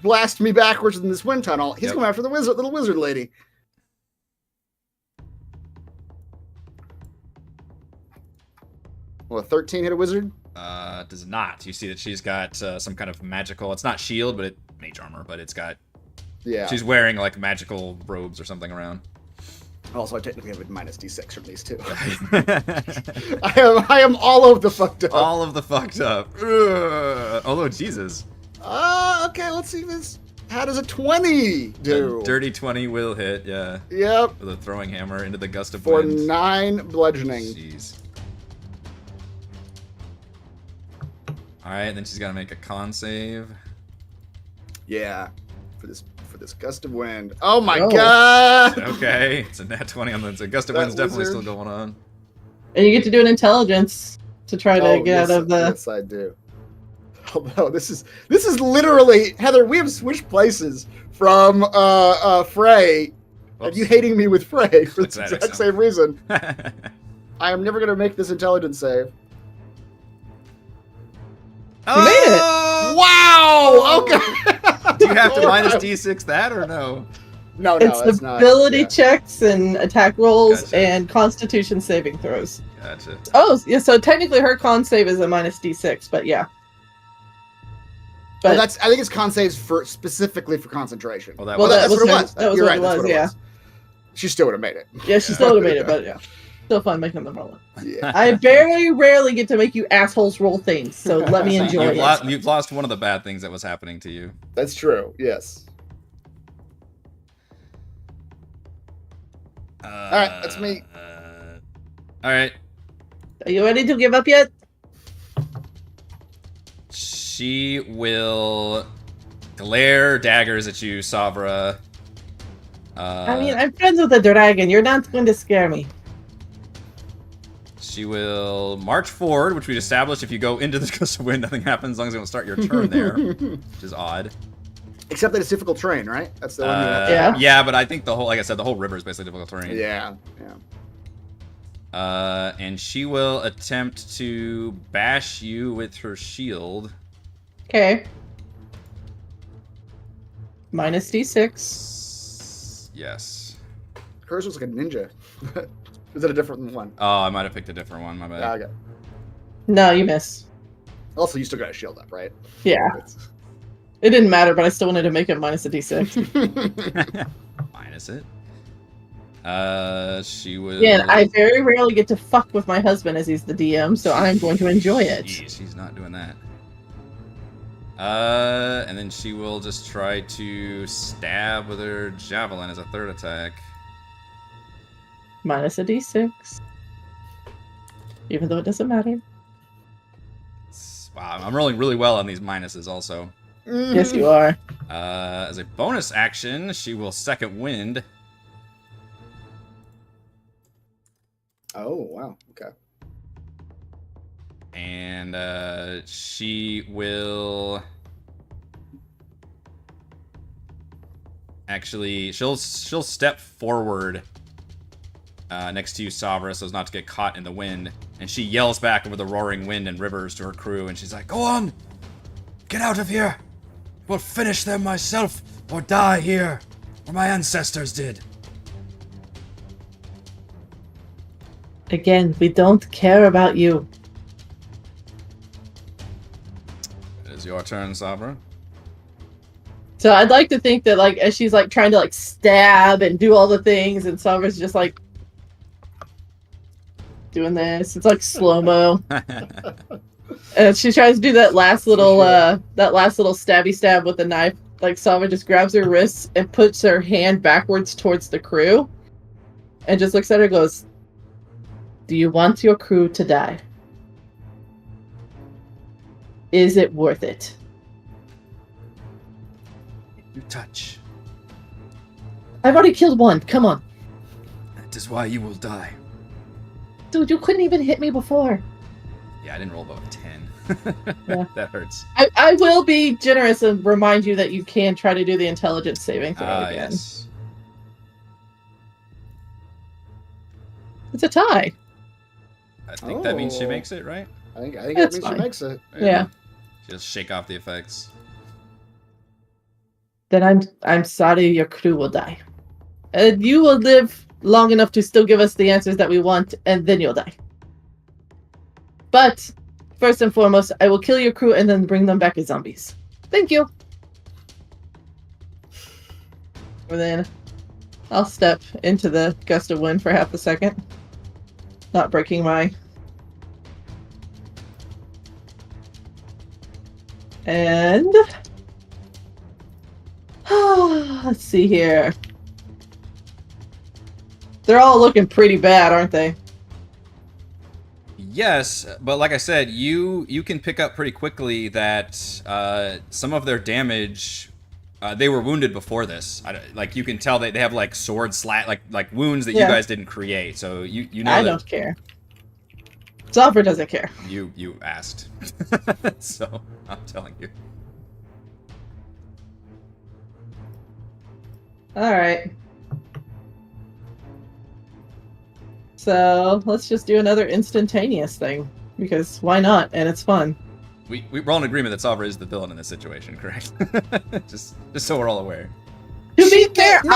blast me backwards in this wind tunnel. He's going after the little wizard lady. Will a 13 hit a wizard? Does not. You see that she's got some kind of magical. It's not shield, but mage armor. But it's got. Yeah. She's wearing like magical robes or something around. Also, I technically have a minus D6 from these two. I am all of the fucked up. All of the fucked up. Although Jesus. Okay. Let's see this. How does a 20 do? A dirty 20 will hit. Yeah. Yep. With a throwing hammer into the Gust of For Wind. 9 bludgeoning. Jeez. All right, then she's got to make a con save. Yeah, for this Gust of Wind. Oh my god! Okay, it's a nat 20 on the Gust of Wind's definitely still going on. And you get to do an intelligence to try to get out of the. Yes, I do. Although this is literally, Heather. We have switched places from Frey, and you hating me with Frey for the exact same reason. I am never gonna make this intelligence save. You made it! Wow! Okay. Do you have to minus D6 that or no? No, it's ability checks and attack rolls and Constitution saving throws. Gotcha. Oh, yeah. So technically, her con save is a minus D6, but yeah. But I think it's con saves specifically for concentration. Well, that's what it was. That was You're what right. it That's was. what it Yeah. was. She still would have made it. Yeah, she still would have made it, but yeah. Still fun making them roll. Yeah. I very rarely get to make you assholes roll things, so let me enjoy it. You've lost one of the bad things that was happening to you. That's true. Yes. All right, that's me. All right. Are you ready to give up yet? She will glare daggers at you, Savra. I mean, I'm friends with a dragon. You're not going to scare me. She will march forward, which we'd established if you go into the Gust of Wind, nothing happens as long as you don't start your turn there, which is odd. Except that it's difficult terrain, right? That's the one. Yeah, but I think like I said, the whole river is basically difficult terrain. Yeah. And she will attempt to bash you with her shield. Okay. Minus D6. Yes. Hers was like a ninja. Is it a different one? Oh, I might have picked a different one. My bad. Okay. No, you miss. Also, you still got a shield up, right? Yeah. It didn't matter, but I still wanted to make it minus a D6. Minus it. She will. Yeah, I very rarely get to fuck with my husband as he's the DM, so I'm going to enjoy it. Jeez, she's not doing that. And then she will just try to stab with her javelin as a third attack. Minus a D6. Even though it doesn't matter. Wow, I'm rolling really well on these minuses also. Yes, you are. As a bonus action, she will second wind. Oh, wow. Okay. And she will actually she'll step forward next to you, Savra, so as not to get caught in the wind, and she yells back over the roaring wind and rivers to her crew, and she's like, "Go on, get out of here. We'll finish them myself, or die here, where my ancestors did." Again, we don't care about you. It is your turn, Savra. So I'd like to think that, like, as she's like trying to like stab and do all the things, and Savra's just like doing this. It's like slow-mo. And she tries to do that last little stabby stab with the knife. Like, Savra just grabs her wrists and puts her hand backwards towards the crew, and just looks at her and goes, "Do you want your crew to die? Is it worth it?" You touch. I've already killed one. Come on. That is why you will die. Dude, you couldn't even hit me before. Yeah, I didn't roll above a 10. Yeah. That hurts. I will be generous and remind you that you can try to do the intelligence saving throw again. Yes. It's a tie. I think that means she Oh. makes it, right? I think that That's means fine. she makes it. Yeah. Just shake off the effects. Then I'm sorry your crew will die. You will live long enough to still give us the answers that we want, and then you'll die. But first and foremost, I will kill your crew and then bring them back as zombies. Thank you. And then I'll step into the gust of wind for half a second. Not breaking my... And... let's see here. They're all looking pretty bad, aren't they? Yes, but like I said, you can pick up pretty quickly that some of their damage, they were wounded before this. Like, you can tell that they have like sword like wounds that you guys didn't create. So you know I that don't care. Zoffer doesn't care. you asked, so I'm telling you. Alright. So, let's just do another instantaneous thing. Because why not? And it's fun. We're all in agreement that Savra is the villain in this situation, correct? just so we're all aware. To be fair, No,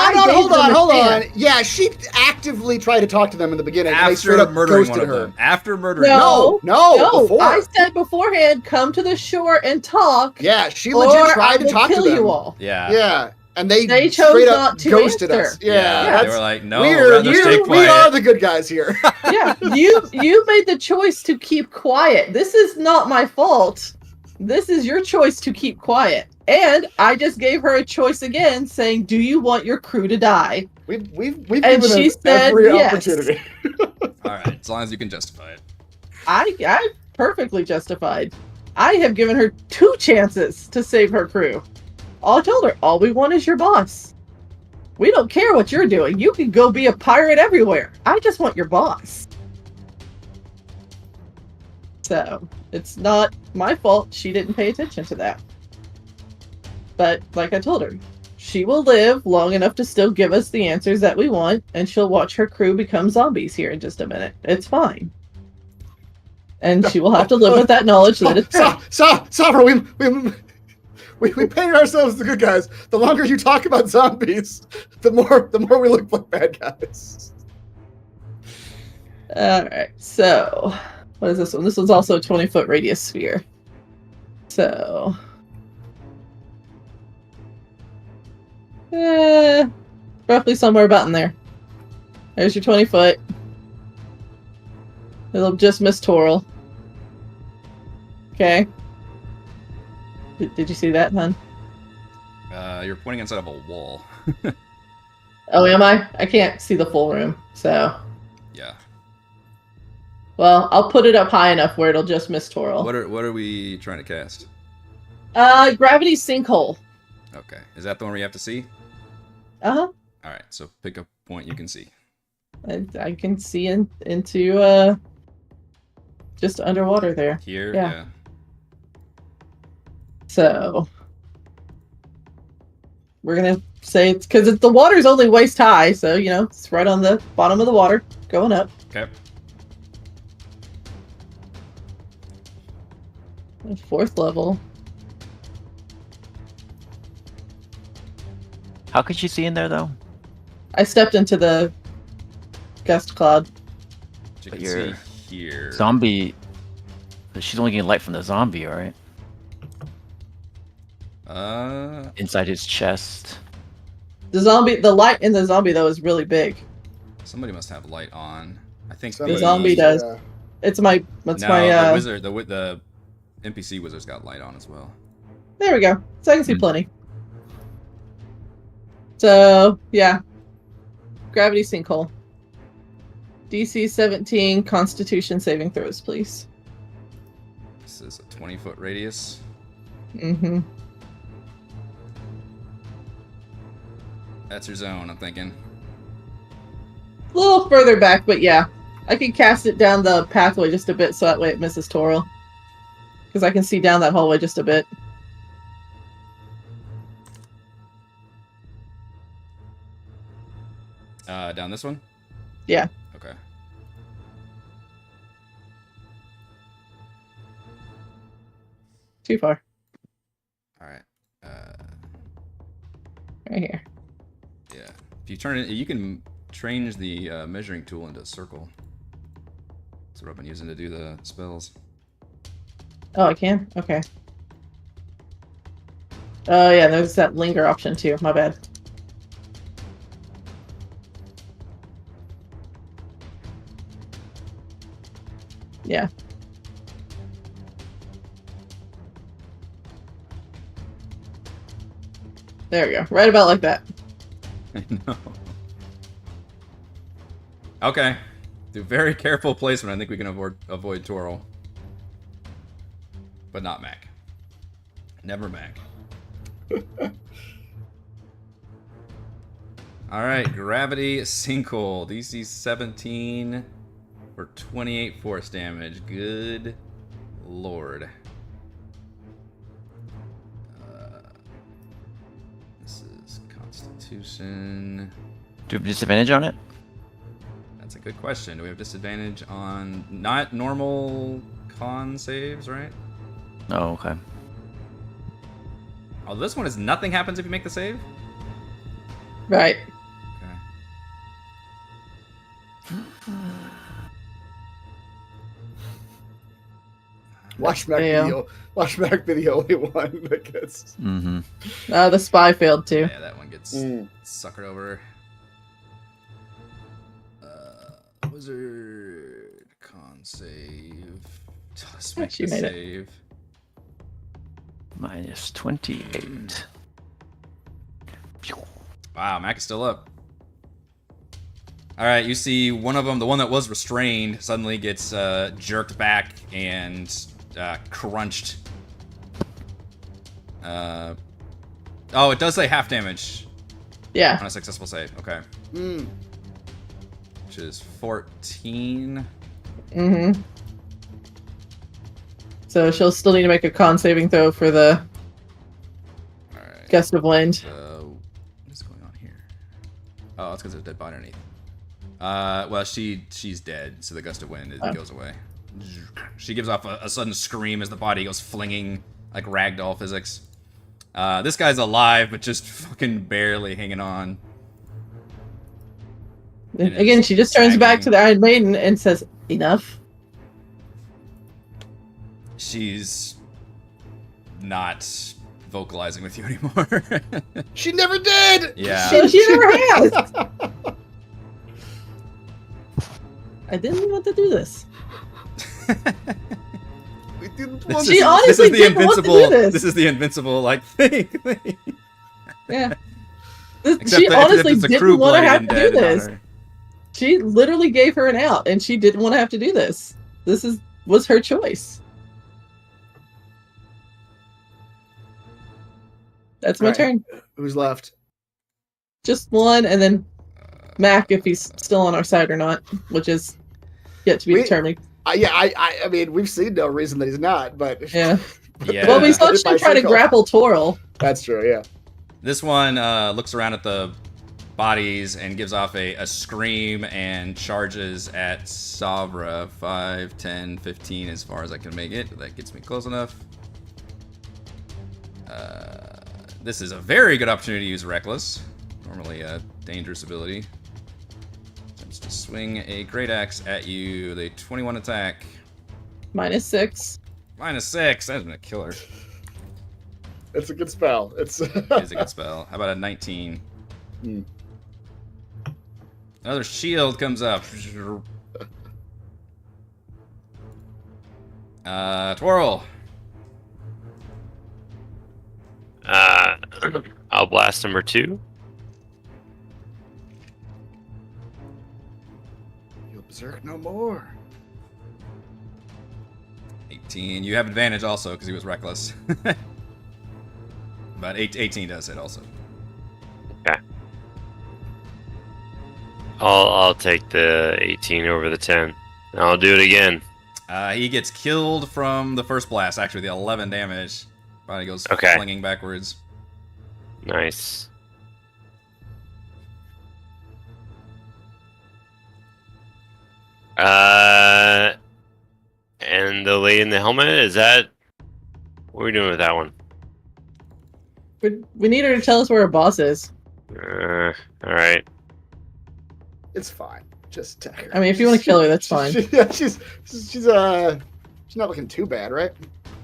hold on. Yeah, she actively tried to talk to them in the beginning. And they straight After up murdering one ghosted of her. them. After murdering No. No, before. I said beforehand, come to the shore and talk. Yeah, she or legit I tried to will talk to kill them. you all. Yeah. Yeah, and they chose straight up not to ghosted answer. us. Yeah, They that's were like, no, weird. rather stay We quiet. are the good guys here. Yeah, you made the choice to keep quiet. This is not my fault. This is your choice to keep quiet. And I just gave her a choice again, saying, "Do you want your crew to die?" We've And given she her said every yes. opportunity. All right, as long as you can justify it. I perfectly justified. I have given her 2 chances to save her crew. I told her, all we want is your boss. We don't care what you're doing. You can go be a pirate everywhere. I just want your boss. So, it's not my fault she didn't pay attention to that. But, like I told her, she will live long enough to still give us the answers that we want, and she'll watch her crew become zombies here in just a minute. It's fine. And she will have to live with that knowledge that it's... Savra, we painted ourselves the good guys. The longer you talk about zombies, the more we look like bad guys. Alright, so... What is this one? This one's also a 20-foot radius sphere. So... roughly somewhere about in there. There's your 20-foot. It'll just miss Toral. Okay. Did you see that, hun? You're pointing inside of a wall. Oh, am I? I can't see the full room, so... Yeah. Well, I'll put it up high enough where it'll just miss Toral. What are we trying to cast? Gravity Sinkhole. Okay. Is that the one where you have to see? Uh-huh. All right. So pick a point you can see. I can see into, just underwater there. Here? Yeah. So... we're gonna say it's because the water's only waist high, so it's right on the bottom of the water, going up. Okay. Fourth level. How could you see in there though? I stepped into the gust cloud. You But can your see here. zombie. She's only getting light from the zombie, all right? Inside his chest. The light in the zombie though is really big. Somebody must have light on. I think The zombie does. Yeah. It's my. No, That's my. the wizard, the NPC wizard's got light on as well. There we go. So I can see plenty. So yeah, gravity sinkhole. DC 17 Constitution saving throws, please. This is a 20-foot radius. Mm-hmm. That's your zone, I'm thinking. A little further back, but yeah, I can cast it down the pathway just a bit, so that way it misses Toril. Because I can see down that hallway just a bit. Down this one? Yeah. Okay. Too far. All right. Right here. Yeah. If you turn it, you can change the measuring tool into a circle. That's what I've been using to do the spells. Oh, I can? Okay. Oh, yeah, there's that linger option too. My bad. Yeah. There we go. Right about like that. I know. Okay. Do very careful placement. I think we can avoid Toril. But not Mac. Never Mac. Alright, gravity sinkhole. DC 17 for 28 force damage. Good lord. This is Constitution. Do you have disadvantage on it? That's a good question. Do we have disadvantage on not normal con saves, right? Oh, okay. Oh, this one is nothing happens if you make the save? Right. Okay. Watch Mac Yeah. video. Watch Mac be the only one that gets. Mm-hmm. The spy failed too. Yeah, that one gets Mm. suckered over. Wizard con save. Let's make She the made it. save. Minus 28. Wow, Mac is still up. All right, you see one of them, the one that was restrained, suddenly gets jerked back and crunched. Oh, it does say half damage Yeah. on a successful save. Okay, Mm. which is 14. Mm-hmm. So she'll still need to make a con saving throw for the All right. gust of wind. What is going on here? Oh, it's because there's a dead body underneath. Well, she's dead, so the gust of wind goes away. She gives off a sudden scream as the body goes flinging like ragdoll physics. This guy's alive, but just fucking barely hanging on. And It again, is she just turns back to the Iron Maiden and says, "Enough." She's not vocalizing with you anymore. She never did. Yeah. She never has. I didn't want to do this. We didn't This want She is- honestly this is the didn't want to do invincible. this. This is the invincible like thing. Yeah. Except She that if honestly it's a didn't crew want to bloody have and to dead, do it's not this. her. She literally gave her an out, and she didn't want to have to do this. Was her choice. That's my Right. turn. Who's left? Just one, and then Mac if he's still on our side or not, which is yet to be We- determined. I mean, we've seen no reason that he's not, but Yeah. Yeah. Well, we still By should try to sinkhole. grapple Toril. That's true. Yeah. This one looks around at the bodies and gives off a scream and charges at Savra. 5, 10, 15 as far as I can make it. That gets me close enough. This is a very good opportunity to use Reckless. Normally a dangerous ability. Attempts to swing a Great Axe at you. The 21 attack. -6. -6. That's a killer. It's a good spell. It's It is a good spell. How about a 19? Another shield comes up. Twirl. I'll blast number 2. You'll berserk no more. 18. You have advantage also because he was reckless. But 18 does hit also. Okay. I'll take the 18 over the 10. I'll do it again. He gets killed from the first blast. Actually, the 11 damage. Body goes Okay. flinging backwards. Nice. And the lady in the helmet, is that... What are we doing with that one? We need her to tell us where her boss is. Alright. It's fine. Just attack her. I mean, if you want to kill her, that's fine. Yeah, she's not looking too bad, right?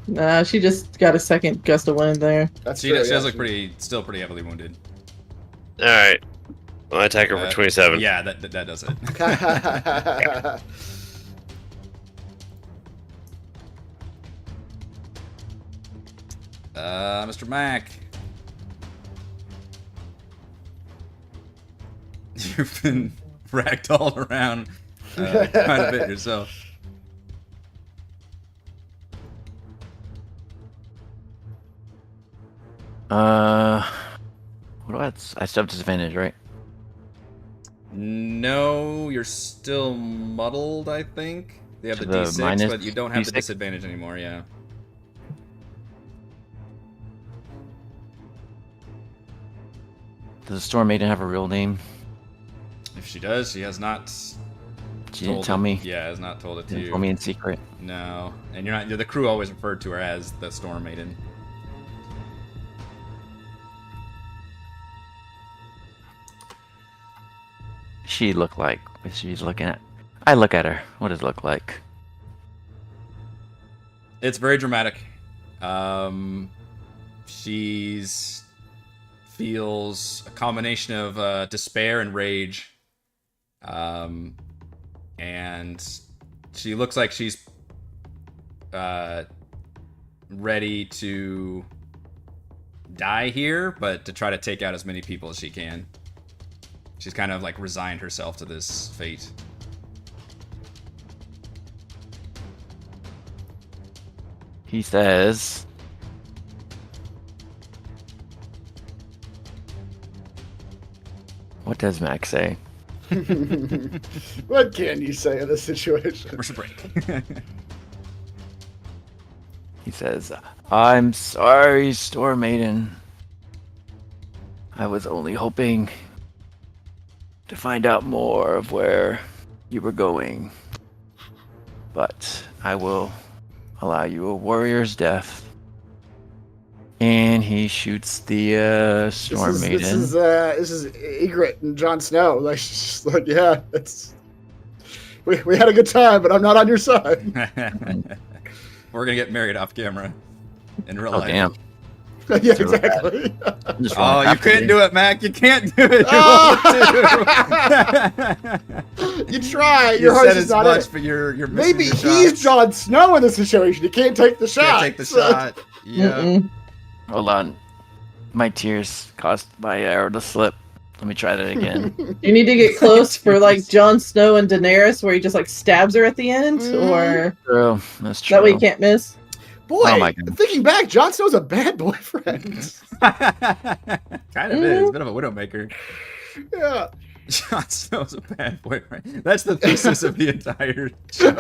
Nah, she just got a second gust of wind there. That's She true, does yeah. look still pretty heavily wounded. Alright. Well, I attack her for 27. Yeah, that does it. Mr. Mac. You've been ragdolled around quite a bit yourself. What do I still have disadvantage, right? No, you're still muddled, I think. You have To the the D6, minus but you don't have the D6? disadvantage anymore, yeah. Does the Storm Maiden have a real name? If she does, she has not She didn't told tell it- me. Yeah, has not told it to Didn't you. tell me in secret. No. And you're not the crew always referred to her as the Storm Maiden. She look like? She's looking at. I look at her. What does it look like? It's very dramatic. She's feels a combination of despair and rage. And she looks like she's ready to die here, but to try to take out as many people as she can. She's kind of like resigned herself to this fate. He says, "What does Max say?" What can you say in this situation? Commercial break. He says, "I'm sorry, Storm Maiden. I was only hoping to find out more of where you were going. But I will allow you a warrior's death." And he shoots the Storm Maiden. This is Ygritte and Jon Snow. Like, she's just like, yeah, it's we had a good time, but I'm not on your side. We're gonna get married off camera in real Oh, life. damn. Yeah, exactly. I'm just Oh, rolling you after couldn't you. do it, Mac. You can't do it. You try. You Your heart's said just as not much, in but it. you're missing Maybe your he's shots. Jon Snow in this situation. He can't take the shot. Can't take the shot. Yeah. Mm-mm. Hold on. My tears caused my arrow to slip. Let me try that again. You need to get close for like Jon Snow and Daenerys, where he just like stabs her at the end, or True. That's true. that way you can't miss. Boy, Oh my God. thinking back, Jon Snow's a bad boyfriend. Kind of is. A bit of a widowmaker. Yeah. Jon Snow's a bad boyfriend. That's the thesis of the entire show.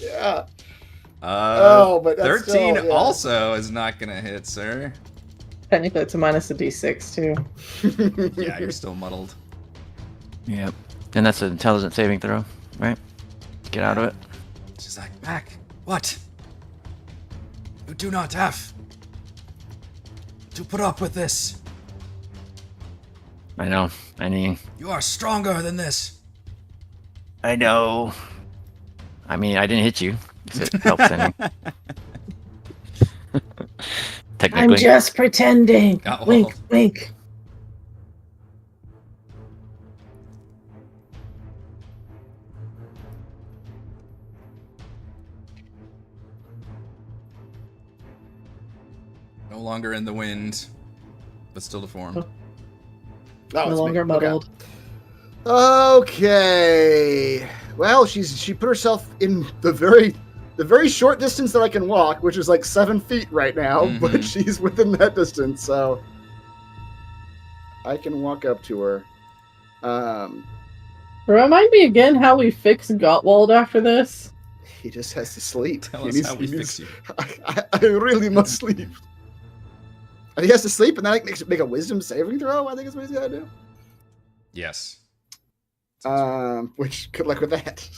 Yeah. But that's 13 still, yeah. also is not gonna hit, sir. Technically, it's a minus a d6 too. Yeah, you're still muddled. Yep. And that's an intelligence saving throw, right? Get out of it. She's like, Mac, what? You do not have to put up with this. I know. You are stronger than this. I know. I mean, I didn't hit you. If it helps any. Technically. I'm just pretending. Oh, well. Wink, wink. No longer in the wind, but still deformed. Oh, No it's me. longer muddled. Okay. Well, she put herself in the very short distance that I can walk, which is like 7 feet right now, but Mhm. she's within that distance, so I can walk up to her. Remind me again how we fix Gottwald after this. He just has to sleep. Tell He us needs- how we he needs- fix you. I really must sleep. And he has to sleep, and then I can make a wisdom saving throw. I think is what he's got to do. Yes. Which good luck with that.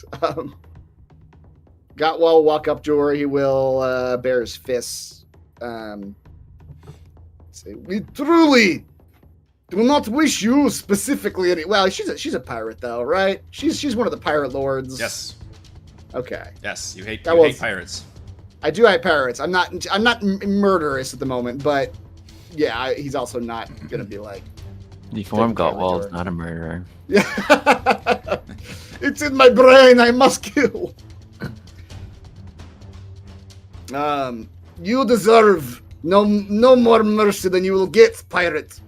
Gottwald will walk up to her. He will bare his fists. Say, we truly do not wish you specifically any. Well, she's a pirate though, right? She's one of the pirate lords. Yes. Okay. Yes. You hate, That you hate was- pirates. I do hate pirates. I'm not murderous at the moment, but yeah, he's also not gonna be like. Deformed Taking care of the Gottwald's door. not a murderer. Yeah. It's in my brain. I must kill. You deserve no more mercy than you will get, pirate.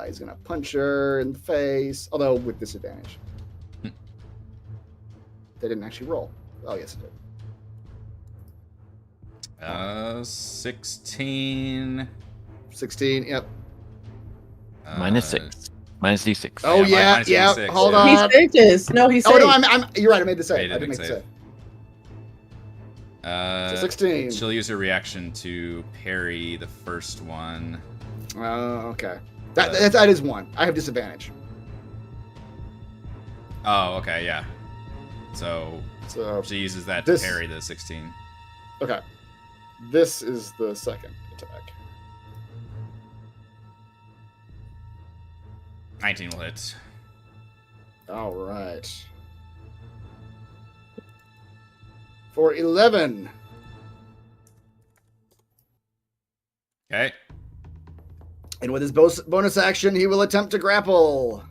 He's gonna punch her in the face, although with disadvantage. They didn't actually roll. Oh yes, it did. 16. 16. Yep. Minus 6. Minus d6. Oh Yeah, yeah, minus yeah. 26, Hold yeah. He on. saved his. No, he saved. Oh no, I'm. You're right. I made the save. Yeah, I you did did make the make save. So 16. She'll use her reaction to parry the first one. Oh, okay. That is one. I have disadvantage. Oh, okay, yeah. So So she uses that This- to parry the 16. okay. This is the second attack. 19 will hit. All right. For 11. Okay. And with his bonus action, he will attempt to grapple.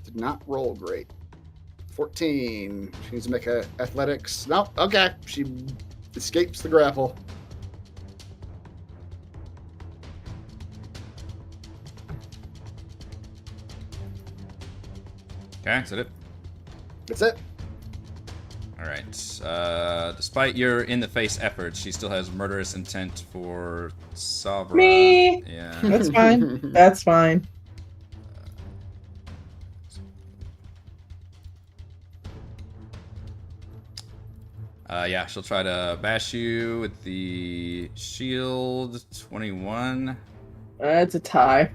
Did not roll great. 14. She needs to make a athletics. No, okay. She escapes the grapple. Okay, is that it? That's it. All right. Despite your in-the-face efforts, she still has murderous intent for Sabra. Me. Yeah. That's fine. That's fine. Yeah, she'll try to bash you with the shield. 21. It's a tie.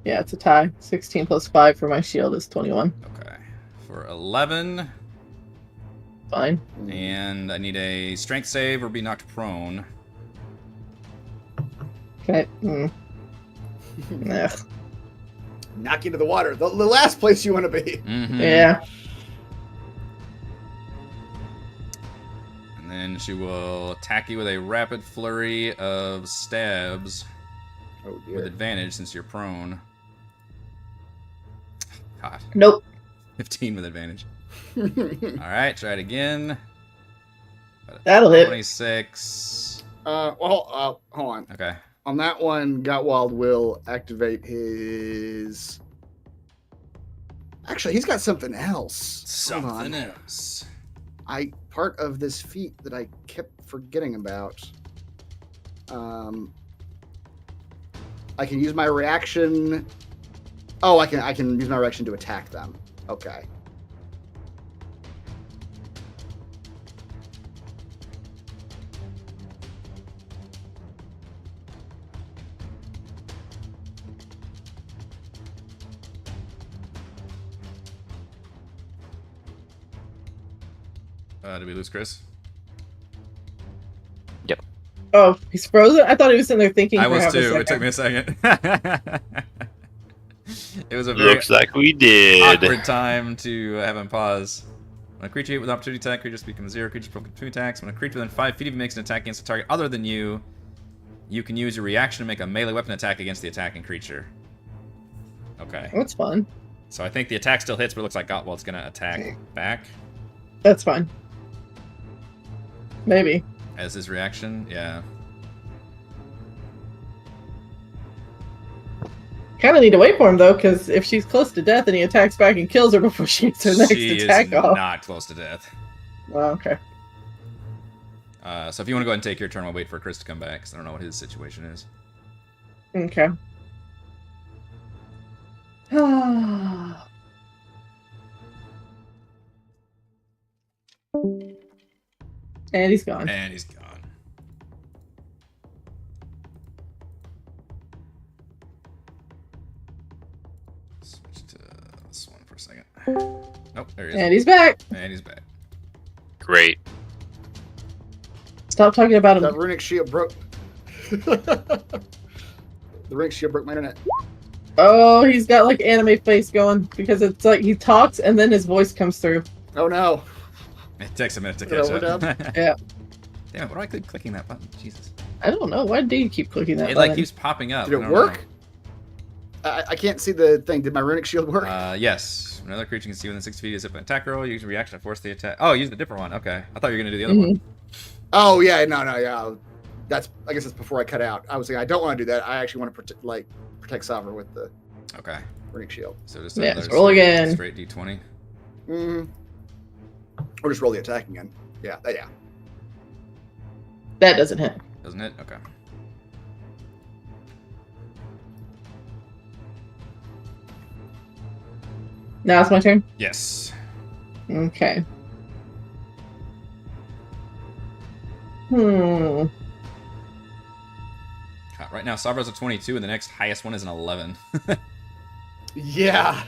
Yeah, it's a tie. 16 plus 5 for my shield is 21. Okay. For 11. Fine. And I need a strength save or be knocked prone. Okay. Ugh. Knock you to the water. The last place you want to be. Mhm. Yeah. And then she will attack you with a rapid flurry of stabs Oh with dear. advantage since you're prone. God. Nope. 15 with advantage. Alright, try it again. That'll hit. 26. Hold on. Okay. On that one, Gottwald will activate his. Actually, he's got something else. Hold on. Something else. Part of this feat that I kept forgetting about. I can use my reaction. Oh, I can use my reaction to attack them. Okay. Did we lose Chris? Yep. Oh, he's frozen? I thought he was sitting there thinking. I for was half a too. It second. took me a second. It was a very Looks like we did. awkward time to have him pause. When a creature hit with opportunity attack, creatures become 0. Creatures become 2 attacks. When a creature within 5 feet of you makes an attack against a target other than you, you can use your reaction to make a melee weapon attack against the attacking creature. Okay. That's fun. So I think the attack still hits, but it looks like Gottwald's going to attack back. That's fine. Maybe. As his reaction, yeah. Kind of need to wait for him though, because if she's close to death and he attacks back and kills her before she gets her next She attack is off. not close to death. Oh, okay. So if you want to go ahead and take your turn, I'll wait for Chris to come back, because I don't know what his situation is. Okay. And he's gone. And he's gone. Switch to this one for a second. Nope, there he is. And he's back. And he's back. Great. Stop talking about That him. runic shield broke. The runic shield broke my internet. Oh, he's got like anime face going because it's like he talks and then his voice comes through. Oh no. It takes a minute to Did I catch up. overdub? Yeah. Damn it, why do I keep clicking that button? Jesus. I don't know. Why do you keep clicking that It button? like keeps popping up. Did I it don't work? I can't see the thing. Did my runic shield work? Yes. Another creature can see within 6 feet is if an attack roll, use a reaction to force the attack. Oh, use the different one. Okay. I thought you were going to do the other one. Oh yeah, no, yeah. I guess that's before I cut out. I was saying I don't want to do that. I actually want to protect Savra with the Okay. runic shield. So just Yeah, another let's roll again. Straight D20. Or just roll the attack again. Yeah, yeah. That doesn't hit. Doesn't it? Okay. Now it's my turn. Yes. Okay. Hmm. Right now, Savra's a 22, and the next highest one is an 11. Yeah.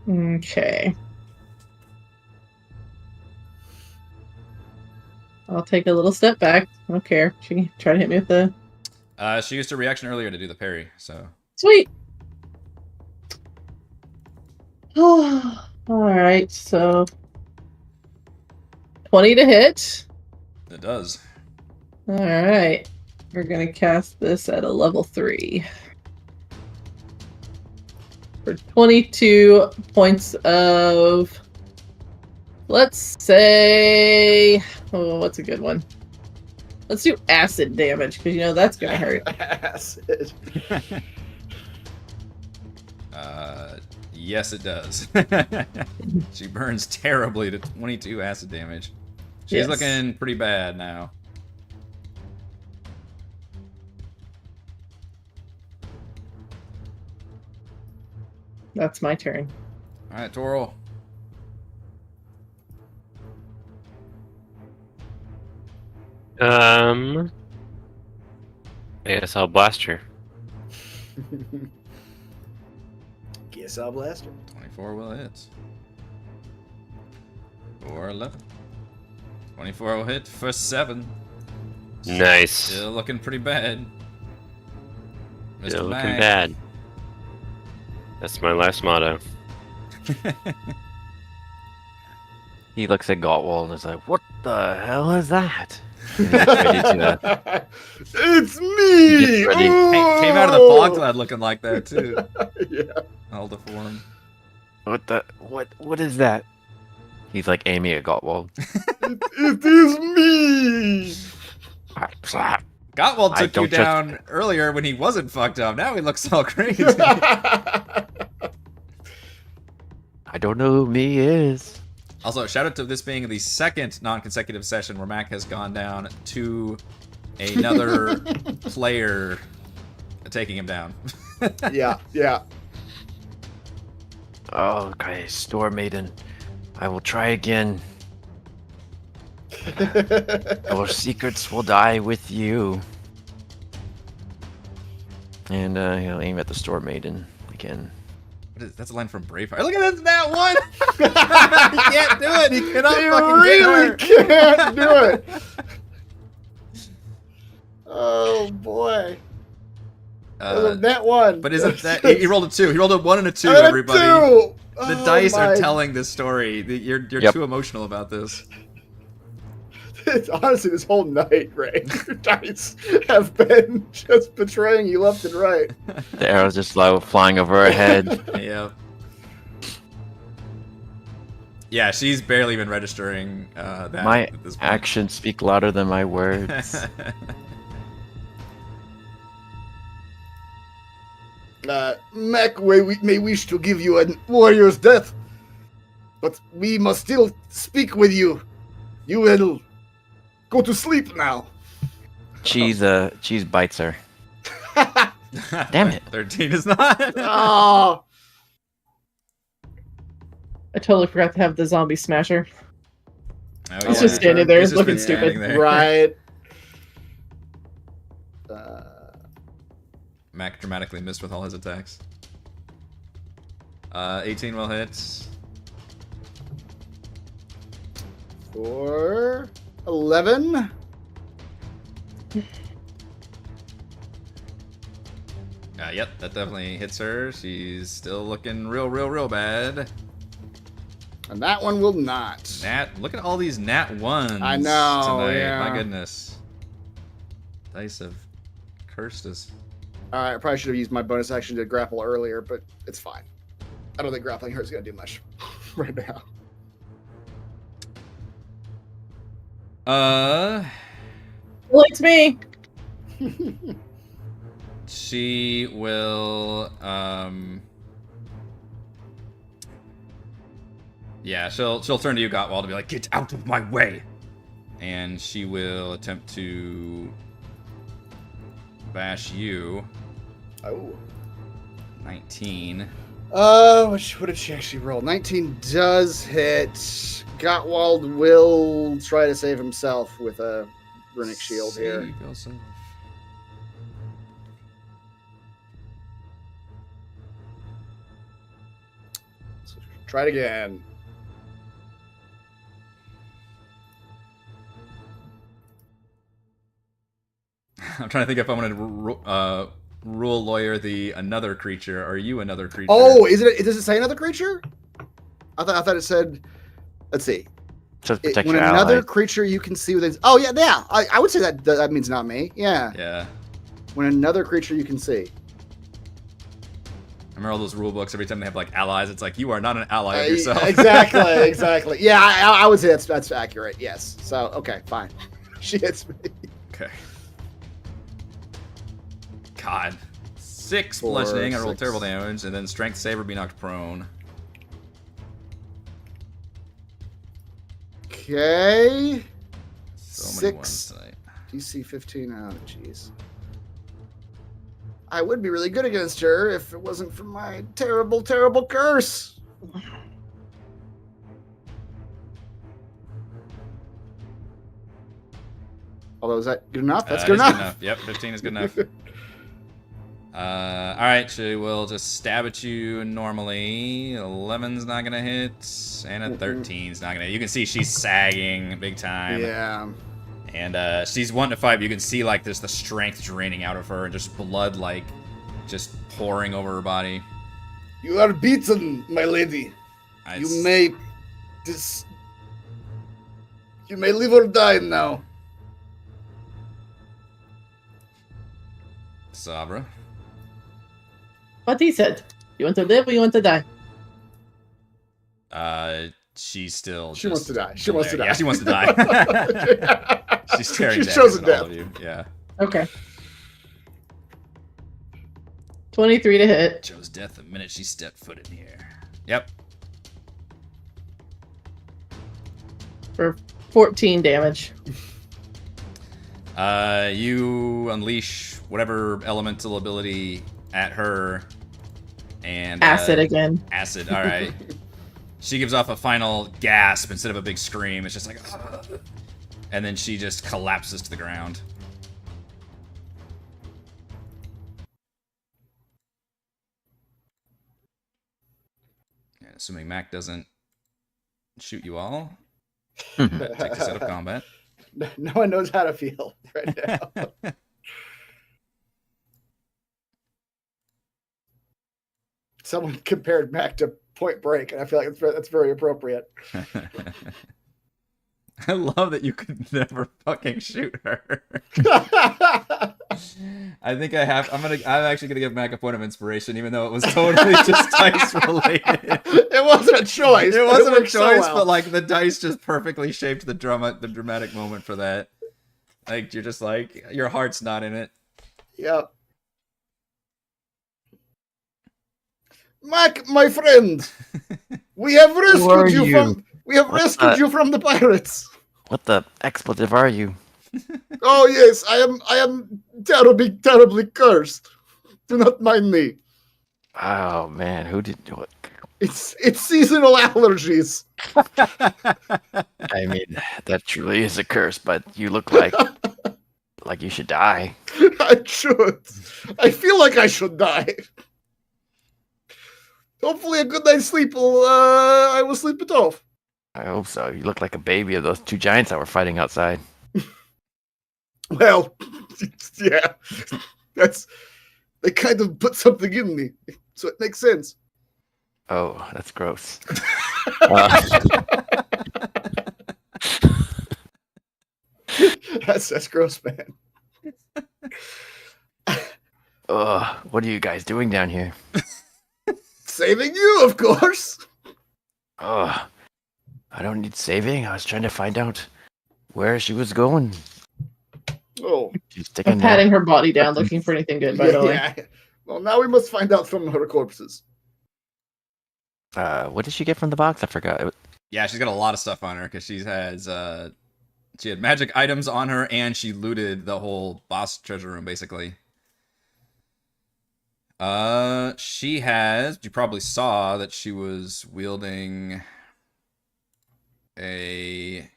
Okay. I'll take a little step back. I don't care. She can try to hit me with the She used her reaction earlier to do the parry, so. sweet. All right, so 20 to hit. It does. All right, we're gonna cast this at a level 3 for 22 points of. Let's say, oh, what's a good one? Let's do acid damage because you know that's gonna hurt. Acid. Yes, it does. She burns terribly to 22 acid damage. She's Yes. looking pretty bad now. That's my turn. All right, Toril. I guess I'll blast her. Guess I'll blast her. 24 will hit. For 11. 24 will hit for 7. Nice. Still looking pretty bad. Mr. Still looking Mac. bad. That's my last motto. He looks at Gottwald and is like, "What the hell is that?" And he's ready to- It's me. Get ready. Hey, came out of the fog cloud looking like that too. Yeah. All deformed. What is that? He's like aiming at Gottwald. It is me. Gottwald I took you don't trust- down earlier when he wasn't fucked up. Now he looks all crazy. I don't know who me is. Also, shout out to this being the second non-consecutive session where Mac has gone down 2 another player taking him down. Yeah, yeah. Okay, Storm Maiden. I will try again. Your secrets will die with you. And he'll aim at the Storm Maiden again. That's a line from Braveheart. Look at that one! He can't do it! He cannot He fucking really get her! can't do it. Oh boy. That one. But isn't that... He rolled a 2. He rolled a 1 and a 2, And a everybody. 2. The Oh dice are my- telling this story. You're Yep. too emotional about this. Honestly, this whole night, Ray, your dice have been just betraying you left and right. The arrows just flying over her head. Yeah. Yeah, she's barely been registering that My at this point. actions speak louder than my words. Mac may wish to give you a warrior's death, but we must still speak with you. You will go to sleep now. Cheese bites her. Damn it. 13 is not. Oh, I totally forgot to have the zombie smasher. Oh, He's just standing there, He's just looking been standing stupid. there. right. Mac dramatically missed with all his attacks. 18 will hit. For 11. Yep, that definitely hits her. She's still looking real bad. And that one will not. Look at all these nat ones. I know, Tonight. yeah. My goodness. Dice have cursed us. Alright, I probably should have used my bonus action to grapple earlier, but it's fine. I don't think grappling her is going to do much right now. Well, it's me. She will, yeah, she'll turn to you, Gottwald, to be like, get out of my way! And she will attempt to bash you. Oh. 19. What did she actually roll? 19 does hit. Gottwald will try to save himself with a runic shield here. Save yourself. So try it again. I'm trying to think if I'm going to rule lawyer the another creature. Are you another creature? Oh, does it say another creature? I thought it said. Let's see. Just protect When your another ally. creature you can see within. Oh yeah. I would say that means not me. Yeah. Yeah. When another creature you can see. I remember all those rule books. Every time they have like allies, it's like you are not an ally of yourself. Exactly. Yeah, I would say that's accurate. Yes. So okay, fine. She hits me. Okay. God. 6 4, bludgeoning. I rolled 6. terrible damage, and then strength save or be knocked prone. Okay. So many 6. ones tonight. DC 15. Oh, jeez. I would be really good against her if it wasn't for my terrible, terrible curse. Although, is that good enough? That's That good is enough. Yep, 15 is good enough. Alright, she will just stab at you normally. 11's not gonna hit, and a 13's not gonna hit. You can see she's sagging big time. Yeah. And she's wanting to fight, but you can see like there's the strength draining out of her and just blood like just pouring over her body. You are beaten, my lady. You may live or die now. Sabra. What he said. You want to live or you want to die? She's still She wants to die. She still wants to there. die. Yeah, she wants to die. She's staring She's daggers chosen at all death. of you. Yeah. Okay. 23 to hit. Chose death the minute she stepped foot in here. Yep. For 14 damage. You unleash whatever elemental ability at her, and Acid again. Acid. All right. She gives off a final gasp instead of a big scream. It's just like, "Ugh," and then she just collapses to the ground. And assuming Mac doesn't shoot you all, take this out of combat. No one knows how to feel right now. Someone compared Mac to Point Break, and I feel like that's very appropriate. I love that you could never fucking shoot her. I think I'm actually gonna give Mac a point of inspiration, even though it was totally just dice related. It wasn't a choice. It wasn't a worked so choice, well. but like the dice just perfectly shaped the dramatic moment for that. Like you're just like your heart's not in it. Yep. Mac, my friend, we have rescued you from the pirates. What the expletive are you? Oh yes, I am terribly, terribly cursed. Do not mind me. Oh man, who did do it? It's seasonal allergies. I mean, that truly is a curse, but you look like you should die. I should. I feel like I should die. Hopefully, a good night's sleep I will sleep it off. I hope so. You look like a baby of those two giants that were fighting outside. Well, yeah, they kind of put something in me, so it makes sense. Oh, that's gross. That's gross, man. What are you guys doing down here? Saving you, of course. I don't need saving. I was trying to find out where she was going. Oh, She's I'm sticking patting her body down, looking for anything good, by the way. yeah. Well, now we must find out from her corpses. What did she get from the box? I forgot. Yeah, she's got a lot of stuff on her because she had magic items on her, and she looted the whole boss treasure room basically. You probably saw that she was wielding a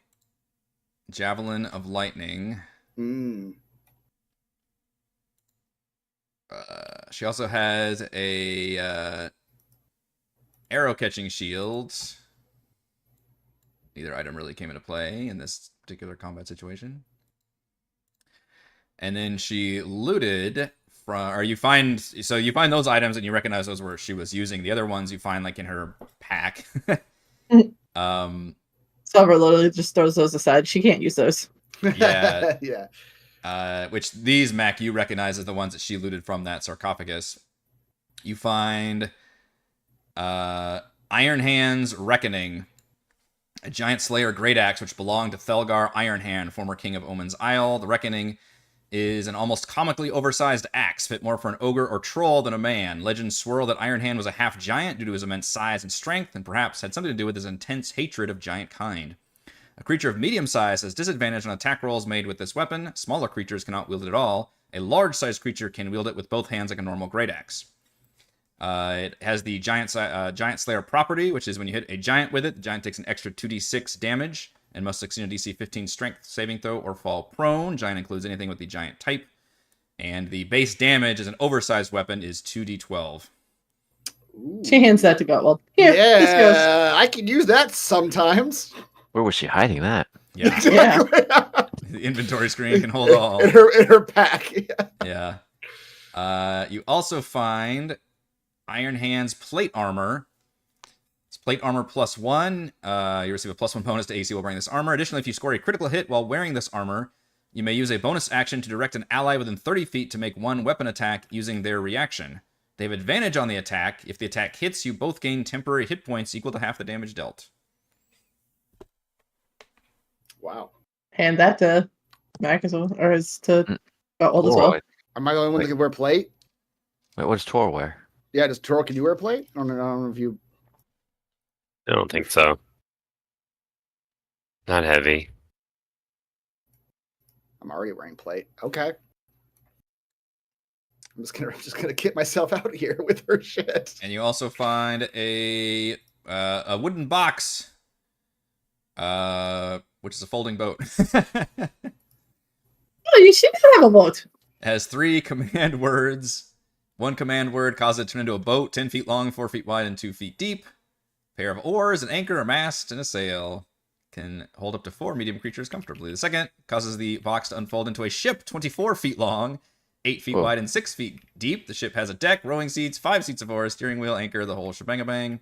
javelin of lightning. She also has a arrow catching shield. Neither item really came into play in this particular combat situation. And then she looted you find those items and you recognize those where she was using. The other ones you find like in her pack. Silver literally just throws those aside. She can't use those. Yeah. Yeah. Which these, Mac, you recognize as the ones that she looted from that sarcophagus. You find Ironhand's Reckoning, a giant slayer great axe which belonged to Thelgar Ironhand, former king of Omen's Isle. The Reckoning is an almost comically oversized axe, fit more for an ogre or troll than a man. Legends swirl that Ironhand was a half-giant due to his immense size and strength, and perhaps had something to do with his intense hatred of giant kind. A creature of medium size has disadvantage on attack rolls made with this weapon. Smaller creatures cannot wield it at all. A large-sized creature can wield it with both hands like a normal great axe. It has the giant slayer property, which is when you hit a giant with it, the giant takes an extra 2d6 damage and must succeed a DC 15 strength saving throw or fall prone. Giant includes anything with the giant type. And the base damage as an oversized weapon is 2d12. Ooh. She hands that to Gottwald. Here, this goes. Yeah, I can use that sometimes. Where was she hiding that? Yeah, Exactly. the inventory screen can hold all. in her pack. Yeah. You also find Ironhand's plate armor. It's plate armor +1. You receive a +1 bonus to AC while wearing this armor. Additionally, if you score a critical hit while wearing this armor, you may use a bonus action to direct an ally within 30 feet to make one weapon attack using their reaction. They have advantage on the attack. If the attack hits, you both gain temporary hit points equal to half the damage dealt. Wow. Hand that to Mac as well, or is to Gottwald as well. Am I the only one that can wear plate? Wait, what does Tor wear? Yeah, does Toro, can you wear plate? I don't know if you... I don't think so. Not heavy. I'm already wearing plate. Okay. I'm just gonna get myself out here with her shit. And you also find a wooden box, which is a folding boat. Oh, she doesn't have a boat. It has 3 command words. One command word causes it to turn into a boat 10 feet long, 4 feet wide, and 2 feet deep. Pair of oars, an anchor, a mast, and a sail. Can hold up to 4 medium creatures comfortably. The second causes the box to unfold into a ship 24 feet long, 8 feet wide, and 6 feet deep. The ship has a deck, rowing seats, 5 seats of oars, steering wheel, anchor, the whole shebang-a-bang.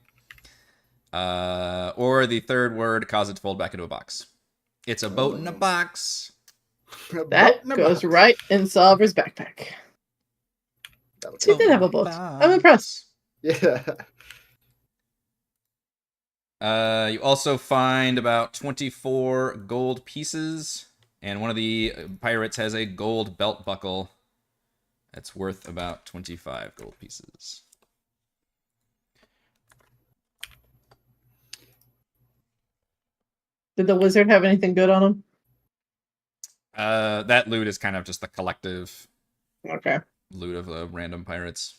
Or the third word causes it to fold back into a box. It's a boat in a box. That goes right in Solver's backpack. She did have a boat. I'm impressed. Yeah. You also find about 24 gold pieces, and one of the pirates has a gold belt buckle that's worth about 25 gold pieces. Did the wizard have anything good on him? That loot is kind of just the collective Okay. loot of the random pirates.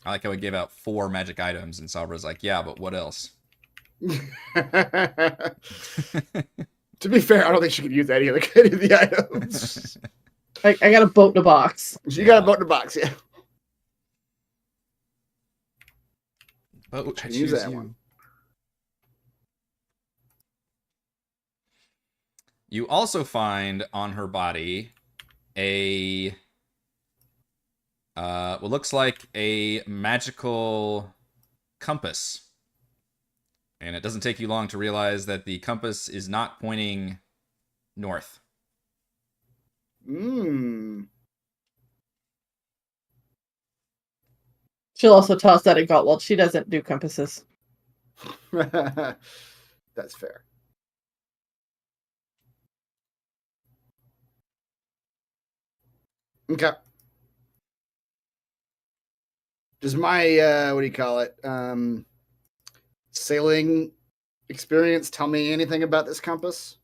I like how he gave out 4 magic items, and Sabra's like, yeah, but what else? To be fair, I don't think she could use any of the items. I got a boat in a box. She got a boat in a box, yeah. Boat, I Use choose that you. one. You also find on her body a what looks like a magical compass. And it doesn't take you long to realize that the compass is not pointing north. She'll also toss that at Gotwald. She doesn't do compasses. That's fair. Okay. Does my what do you call it? Sailing experience tell me anything about this compass?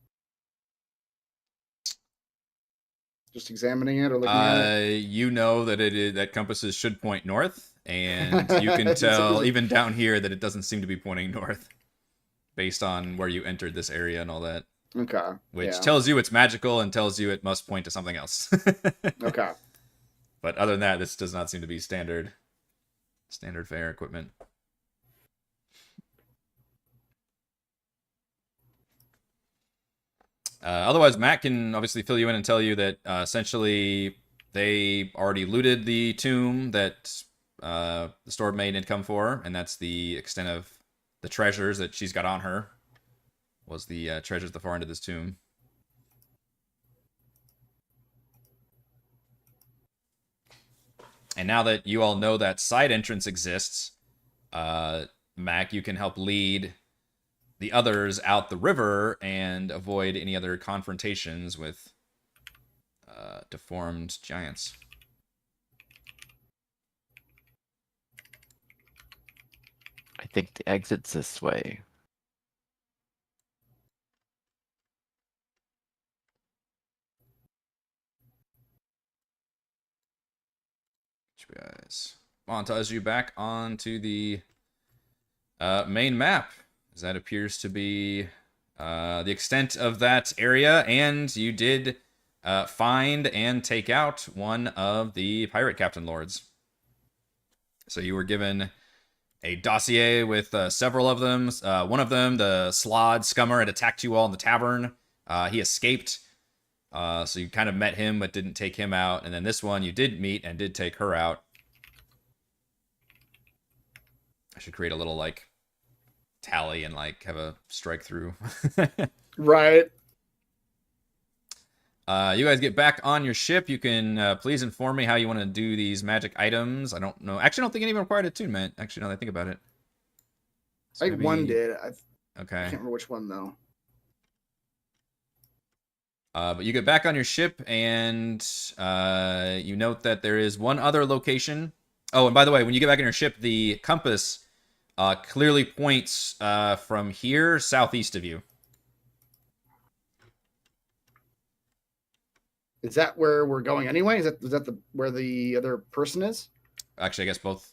Just examining it or looking at it? You know that that compasses should point north, and you can tell even down here that it doesn't seem to be pointing north, based on where you entered this area and all that. Okay. Which tells you it's magical and tells you it must point to something else. Okay. But other than that, this does not seem to be standard fare equipment. Otherwise, Matt can obviously fill you in and tell you that essentially they already looted the tomb that the Storm Maiden had come for, and that's the extent of the treasures that she's got on her. Was the treasures at the far end of this tomb. And now that you all know that side entrance exists, Mac, you can help lead the others out the river and avoid any other confrontations with deformed giants. I think the exit's this way. Guys, montage you back onto the main map, as that appears to be the extent of that area, and you did find and take out one of the pirate captain lords. So you were given a dossier with several of them. One of them, the Slod Scummer, had attacked you all in the tavern. He escaped. So you kind of met him, but didn't take him out. And then this one you did meet and did take her out. I should create a little, like, tally and, like, have a strike through. Right. You guys get back on your ship. You can please inform me how you want to do these magic items. I don't know. Actually, I don't think any of them required attunement. Actually, now that I think about it. So I think one did. I Okay. can't remember which one, though. But you get back on your ship, and you note that there is one other location. Oh, and by the way, when you get back on your ship, the compass clearly points from here southeast of you. Is that where we're going anyway? Is that where the other person is? Actually, I guess both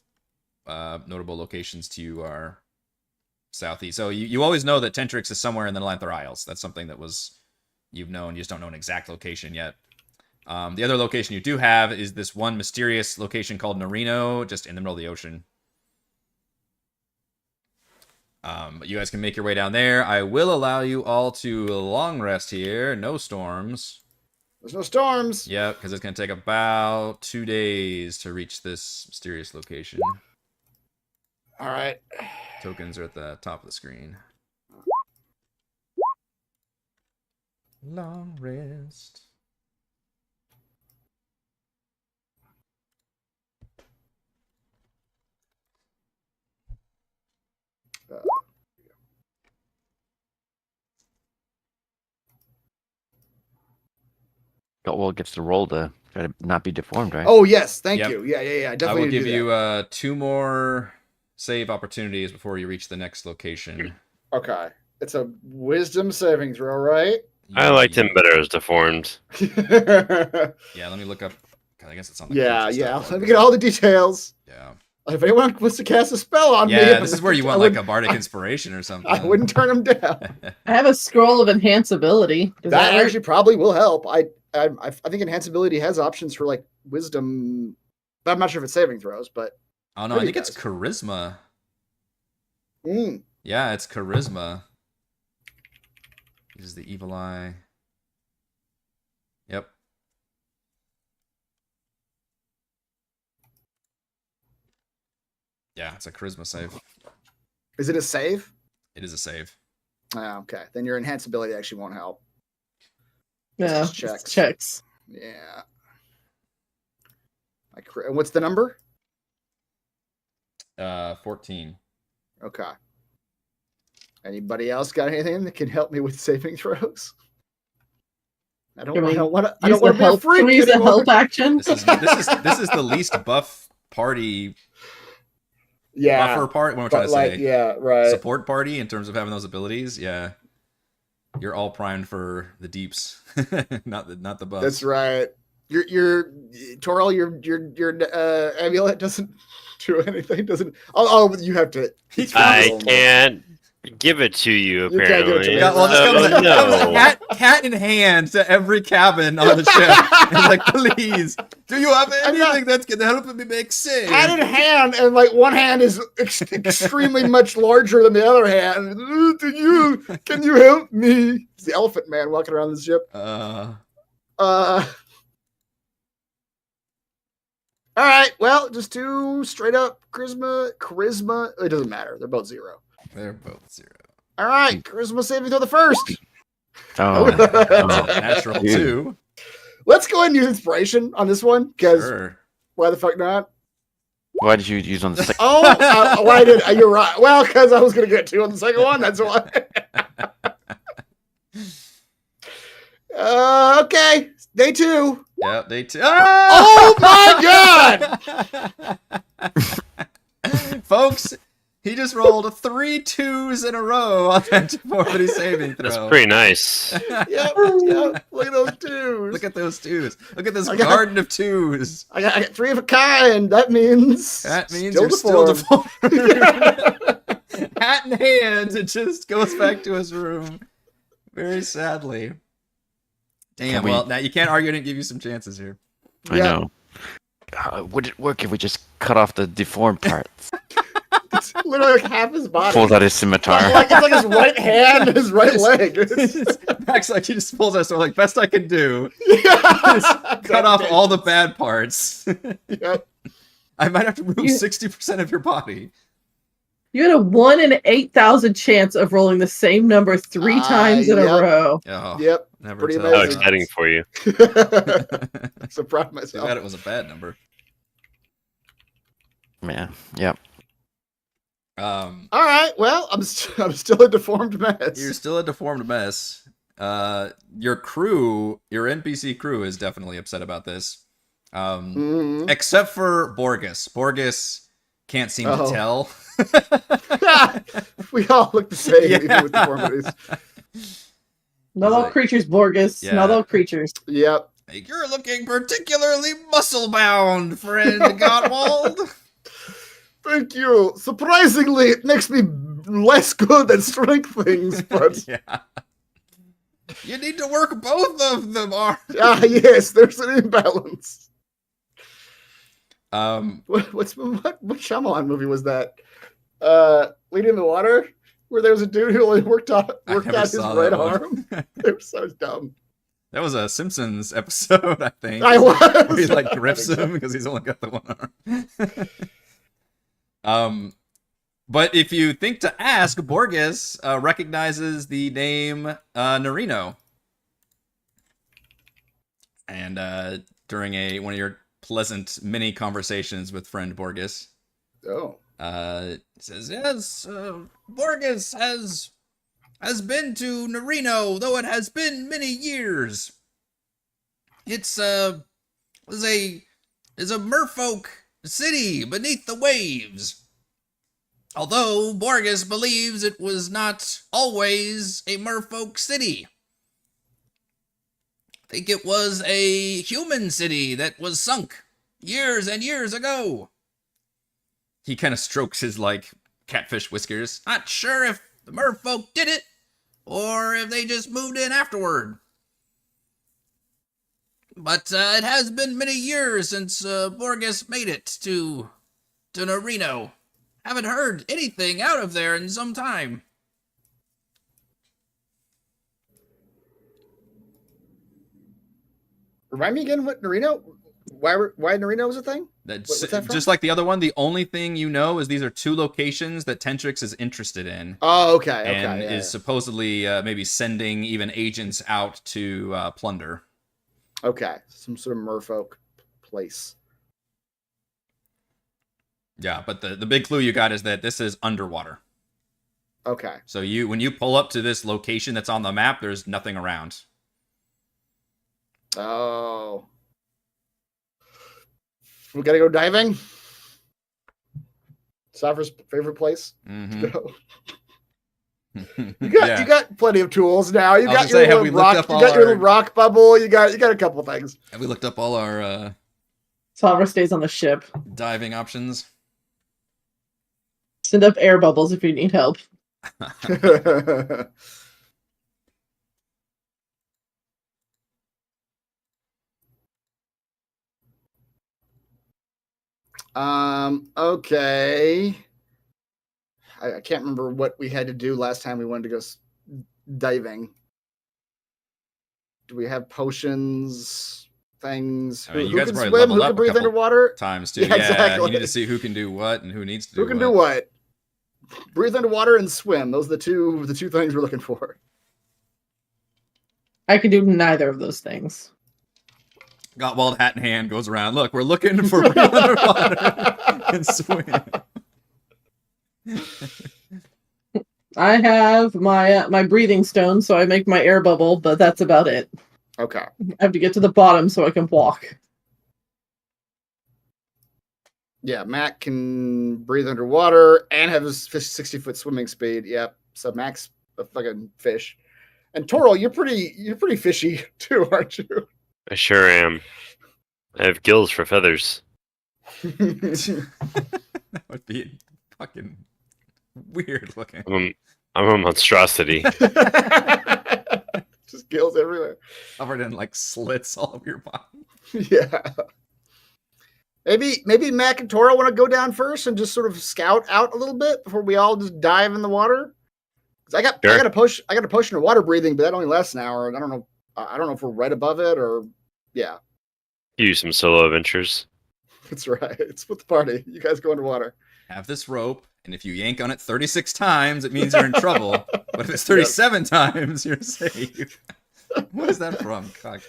notable locations to you are southeast. So you always know that Tentrix is somewhere in the Lanther Isles. That's something that you've known. You just don't know an exact location yet. The other location you do have is this one mysterious location called Narino, just in the middle of the ocean. But you guys can make your way down there. I will allow you all to long rest here. No storms. There's no storms. Yep, because it's going to take about 2 days to reach this mysterious location. All right. Tokens are at the top of the screen. Long rest. Well, gets the roll to try to not be deformed, right? Oh yes, thank Yep. you. Yeah. I I definitely will need to give do you 2 more save opportunities before you reach the next location. that. Okay. It's a wisdom saving throw, right? I liked him better as deformed. yeah. Yeah, let me look up. I guess it's on the Yeah. creature stuff. Let me get all the details. Yeah. If anyone wants to cast a spell on me, Yeah, this is where you want like a I bardic inspiration or something. I wouldn't turn them down. I have a scroll of enhance ability. Does That work? actually probably will help. I think enhance ability has options for like wisdom. But I'm not sure if it's saving throws, but Oh no, I Maybe think it's it does. charisma. mm, Yeah, it's charisma. This is the evil eye. Yep. Yeah, it's a charisma save. is it a save? It is a save. Oh, okay. Then your enhance ability actually won't help. Yeah, Just checks. checks. Checks. Yeah. And what's the number? 14. Okay. Anybody else got anything that can help me with saving throws? I don't want to. I don't want to be a freak Can we use a anymore. help action? This is the least buff party. Yeah. Buffer part. What am I trying But to like, say? yeah, right. Support party in terms of having those abilities. Yeah, you're all primed for the deeps, not the buffs. That's right. Your Toril, your amulet doesn't do anything. Doesn't. Oh, you have to. I can't give it to you, You can't give it to apparently. me. Yeah, well, this comes No. hat in hand to every cabin on the ship. It's like, please, do you have anything that's gonna help me make save? Hand in hand, and like one hand is extremely much larger than the other hand. Can you help me? It's the elephant man walking around the ship. All right. Well, just do straight up charisma. It doesn't matter. They're both 0. They're both 0. All right. Charisma saving throw the first. Oh, Natural Dude. 2. Let's go ahead and use inspiration on this one because Sure. why the fuck not? why did you use on the second? Oh, why did you're right? Well, because I was gonna get 2 on the second one. That's why. Okay, day 2. Yep, they too. Oh my god! Folks, he just rolled 3 2s in a row on that deformity saving throw. That's pretty nice. Yep. Look at those 2s. Look at those 2s. Look at this I got- garden of 2s. I got 3 of a kind. That means You're still deformed. deformed. Hat in hand, it just goes back to his room. Very sadly. Damn, well, now you can't argue I didn't give you some chances here. I Yeah. know. Would it work if we just cut off the deformed parts? It's literally like half his body. Pulls out his scimitar. It's like his right hand, his right leg. Max, like, he just pulls us, so like, best I can do. Cut off all the bad parts. Yep. I might have to remove 60% of your body. You had a 1 in 8,000 chance of rolling the same number 3 times in a yep. row. Oh, Yep. never Pretty tell. How amazing. exciting for you. So proud of Too myself. bad it was a bad number. Man, yep. All right. Well, I'm still a deformed mess. You're still a deformed mess. Your crew, your NPC crew, is definitely upset about this. Mhm. Except for Borges. Borges can't seem to Oh. tell. We all look the same, Yeah. even with deformities. Not He's all like- creatures, Borges. Yeah. Not all creatures. Yep. Like, you're looking particularly muscle-bound, friend Gottwald. Thank you. Surprisingly, it makes me less good at strength things, but Yeah. You need to work both of them, yes, there's an imbalance. Um, What Shyamalan movie was that? Lady in the Water, where there was a dude who only worked out his right arm. It was so dumb. That was a Simpsons episode, I think. I was. Where he like grips him because he's only got the one arm. But if you think to ask, Borges recognizes the name Narino. And during one of your pleasant mini conversations with friend Borges, says, yes, Borges has been to Narino, though it has been many years. It's a merfolk city beneath the waves. Although Borges believes it was not always a merfolk city. I think it was a human city that was sunk years and years ago. He kind of strokes his, like, catfish whiskers. Not sure if the merfolk did it, or if they just moved in afterward. But it has been many years since Borges made it to Narino. Haven't heard anything out of there in some time. Remind me again what Narino? Why Narino was a thing? That's What's that from? just like the other one. The only thing you know is these are two locations that Tentrix is interested in. Oh, okay. And yeah, is supposedly maybe sending even agents out to plunder. Okay, some sort of merfolk place. Yeah, but the big clue you got is that this is underwater. Okay. So when you pull up to this location that's on the map, there's nothing around. Oh. We gotta go diving? Safra's favorite place to go. You got plenty of tools now. You got your little rock. You got your little rock bubble. You got a couple things. Have we looked up all our Salva stays on the ship. diving options? Send up air bubbles if you need help. Okay. I can't remember what we had to do last time we wanted to go diving. Do we have potions, things? Who can swim? Who can breathe underwater? Times too. Yeah, exactly. You need to see who can do what and who needs to do what. Who can do what? Breathe underwater and swim. Those are the two things we're looking for. I can do neither of those things. Gottwald, hat in hand, goes around. Look, we're looking for breathe underwater and swim. I have my breathing stone, so I make my air bubble, but that's about it. Okay. I have to get to the bottom so I can walk. Yeah, Matt can breathe underwater and have his 60-foot swimming speed. Yep. So Mac's a fucking fish. And Toro, you're pretty fishy too, aren't you? I sure am. I have gills for feathers. That would be fucking weird looking. I'm a monstrosity. Just gills everywhere. Covered in like slits all over your body. Yeah. Maybe Mac and Toro want to go down first and just sort of scout out a little bit before we all just dive in the water. I got a potion of water breathing, but that only lasts an hour, and I don't know if we're right above it or yeah. Use some solo adventures. That's right. It's with the party. You guys go underwater. Have this rope, and if you yank on it 36 times, it means you're in trouble. But if it's 37 times, you're safe. What is that from? Fuck.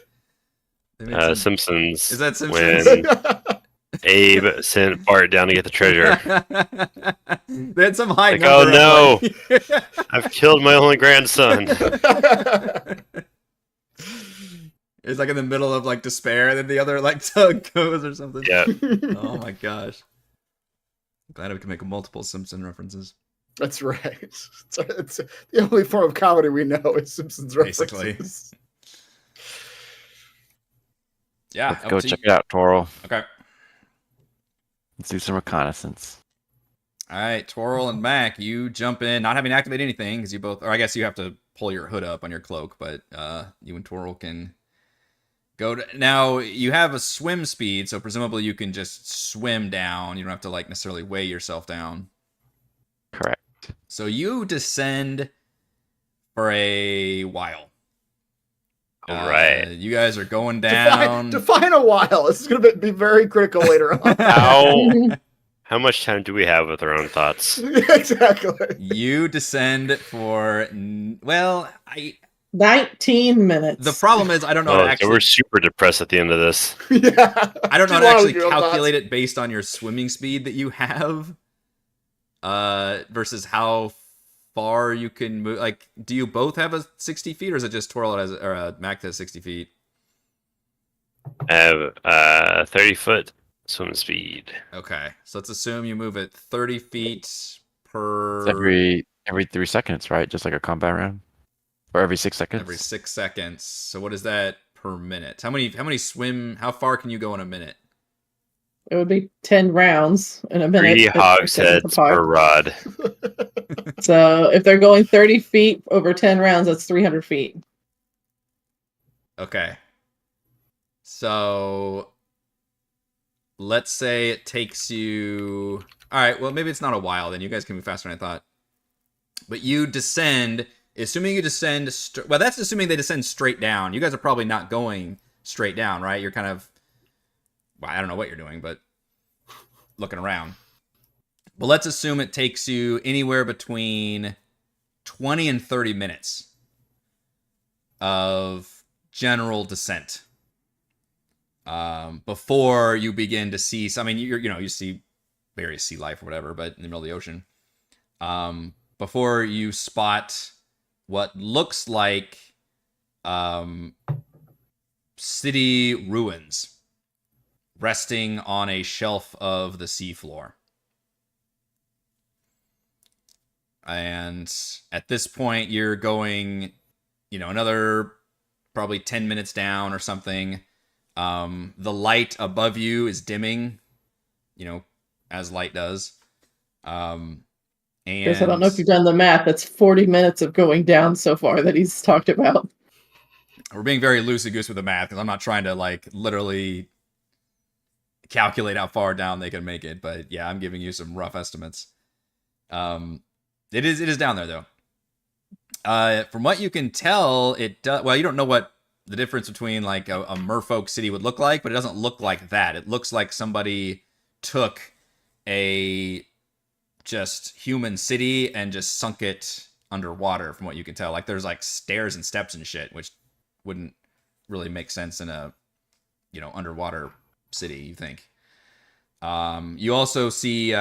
Simpsons. Is that Simpsons? When Abe sent Bart down to get the treasure. They had some high like, number. Oh no! I've killed my only grandson. It's like in the middle of like despair, and then the other like tug goes or something. Yeah. Oh my gosh. I'm glad we can make multiple Simpson references. That's right. It's the only form of comedy we know is Simpsons references. Basically. Yeah, Let's up go to check you. it out, Toro. Okay. Let's do some reconnaissance. All right, Twirl and Mac, you jump in, not having to activate anything because you both, or I guess you have to pull your hood up on your cloak, but you and Twirl can go to, now you have a swim speed, so presumably you can just swim down. You don't have to like necessarily weigh yourself down. Correct. So you descend for a while. All right. You guys are going down. Define a while. This is going to be very critical later on. How much time do we have with our own thoughts? Exactly. You descend for 19 minutes. The problem is I don't know how to So actually. we're super depressed at the end of this. Yeah. I don't know Too how to long actually with your own calculate it based on your swimming speed that you have, versus how far you can move. Like, do you both have a 60 feet, or is it just Twirl has or Mac has 60 feet? I have 30-foot swim speed. Okay, so let's assume you move at 30 feet per It's every 3 seconds, right? Just like a combat round, or every 6 seconds. every 6 seconds. So what is that per minute? How far can you go in a minute? It would be 10 rounds in a minute. 3 but 6 seconds hogsheads apart. per rod. So if they're going 30 feet over 10 rounds, that's 300 feet. Okay. So let's say it takes you. All right, well, maybe it's not a while then. You guys can move faster than I thought. But you descend, assuming you descend. Well, that's assuming they descend straight down. You guys are probably not going straight down, right? You're kind of. Well, I don't know what you're doing, but looking around. But let's assume it takes you anywhere between 20 and 30 minutes of general descent. Before you begin to see, I mean, you see various sea life or whatever, but in the middle of the ocean. Before you spot what looks like city ruins resting on a shelf of the seafloor. And at this point, you're going, another probably 10 minutes down or something. The light above you is dimming, as light does. And Chris, I don't know if you've done the math. That's 40 minutes of going down so far that he's talked about. We're being very loosey-goose with the math because I'm not trying to literally calculate how far down they can make it. But yeah, I'm giving you some rough estimates. It is down there though. From what you can tell, it does. Well, you don't know what the difference between a merfolk city would look like, but it doesn't look like that. It looks like somebody took a just human city and just sunk it underwater, from what you can tell. There's stairs and steps and shit, which wouldn't really make sense in a underwater city, you think. You also see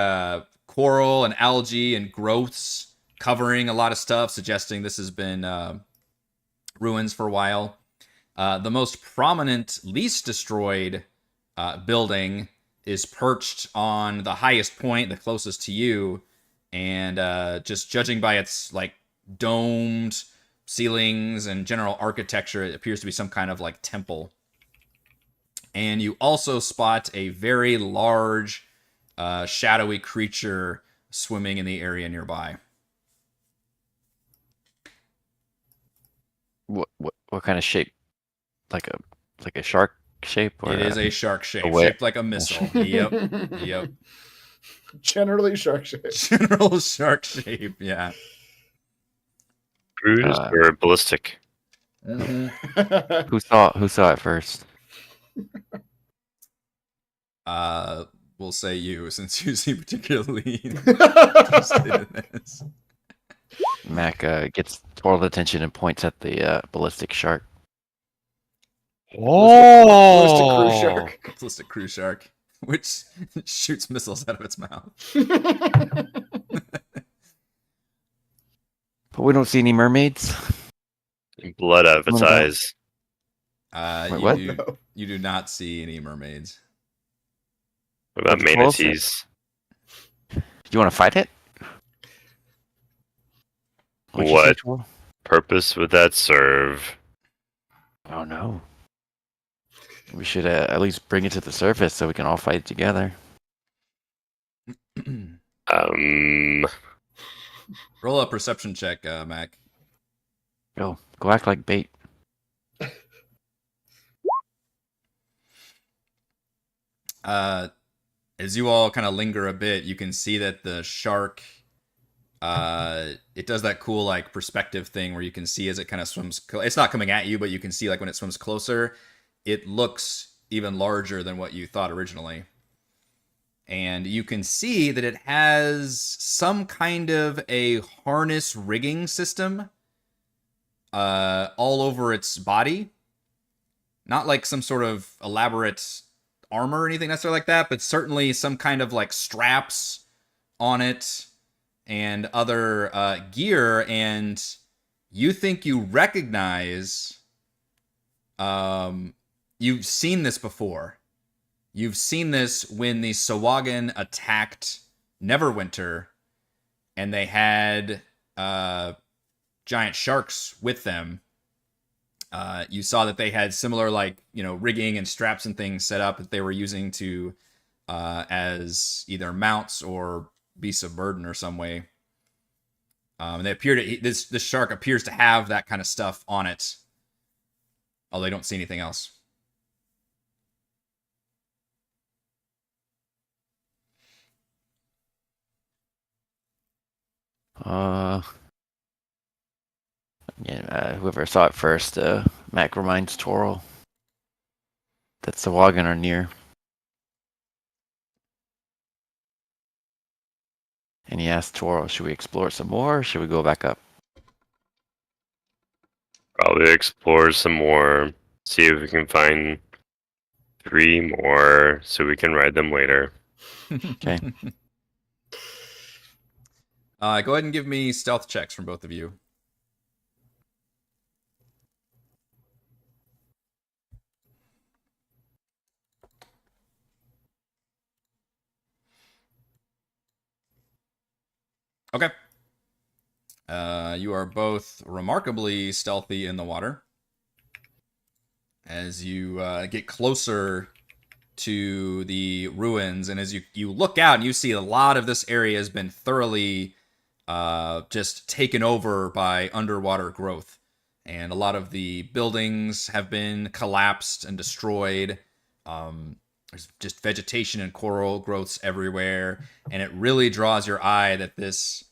coral and algae and growths covering a lot of stuff, suggesting this has been ruins for a while. The most prominent, least destroyed building is perched on the highest point, the closest to you, and just judging by its domed ceilings and general architecture, it appears to be some kind of temple. And you also spot a very large, shadowy creature swimming in the area nearby. What kind of shape? Like a shark shape? Or It is a shark shape, a whale? shaped like a missile. Yep. Generally shark shape. General shark shape, yeah. Cruise or ballistic? Mm-hmm. Who saw it first? We'll say you, since you seem particularly interested in this. Mac gets total attention and points at the ballistic shark. Ballistic cruise shark. Ballistic cruise shark, which shoots missiles out of its mouth. But we don't see any mermaids. Blood out of its What about- eyes. Wait, what? You do not see any mermaids. What about What's closer? manatees? You want to fight it? What'd you say, What Joel? purpose would that serve? Oh no. We should at least bring it to the surface so we can all fight together. Roll a perception check, Mac. Go act like bait. As you all kind of linger a bit, you can see that the shark, it does that cool like perspective thing where you can see as it kind of swims. It's not coming at you, but you can see like when it swims closer, it looks even larger than what you thought originally. And you can see that it has some kind of a harness rigging system all over its body. Not like some sort of elaborate armor or anything necessarily like that, but certainly some kind of like straps on it and other gear. And you think you recognize, you've seen this before. You've seen this when the Sahuagin attacked Neverwinter and they had giant sharks with them. You saw that they had similar, like, rigging and straps and things set up that they were using to as either mounts or beasts of burden or some way. And they appear to this shark appears to have that kind of stuff on it, although they don't see anything else. Whoever saw it first, Mac reminds Toral that Sahuagin are near. And he asks Toral, should we explore some more or should we go back up? Probably explore some more. See if we can find 3 more so we can ride them later. Okay. Go ahead and give me stealth checks from both of you. Okay. You are both remarkably stealthy in the water. As you get closer to the ruins, and as you look out and you see a lot of this area has been thoroughly just taken over by underwater growth. And a lot of the buildings have been collapsed and destroyed. There's just vegetation and coral growths everywhere. And it really draws your eye that this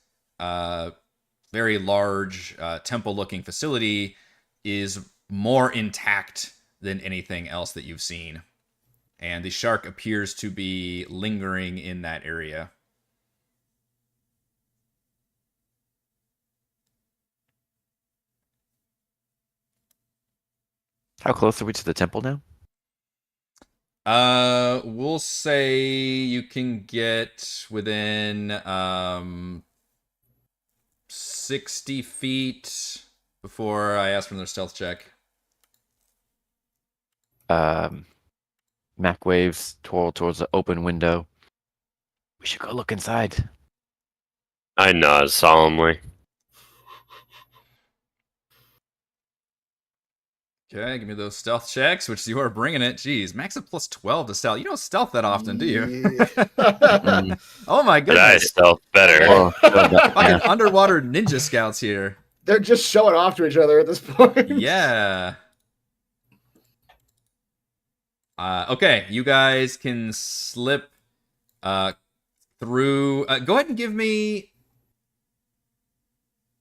very large temple-looking facility is more intact than anything else that you've seen. And the shark appears to be lingering in that area. How close are we to the temple now? We'll say you can get within 60 feet before I ask for another stealth check. Mac waves towards the open window. We should go look inside. I nod solemnly. Okay, give me those stealth checks, which you are bringing it. Jeez, Max a plus 12 to stealth. You don't stealth that often, do you? Oh my But I goodness. stealth better. Oh, Fucking underwater ninja scouts here. They're just showing off to each other at this point. Yeah. Okay, you guys can slip through. Go ahead and give me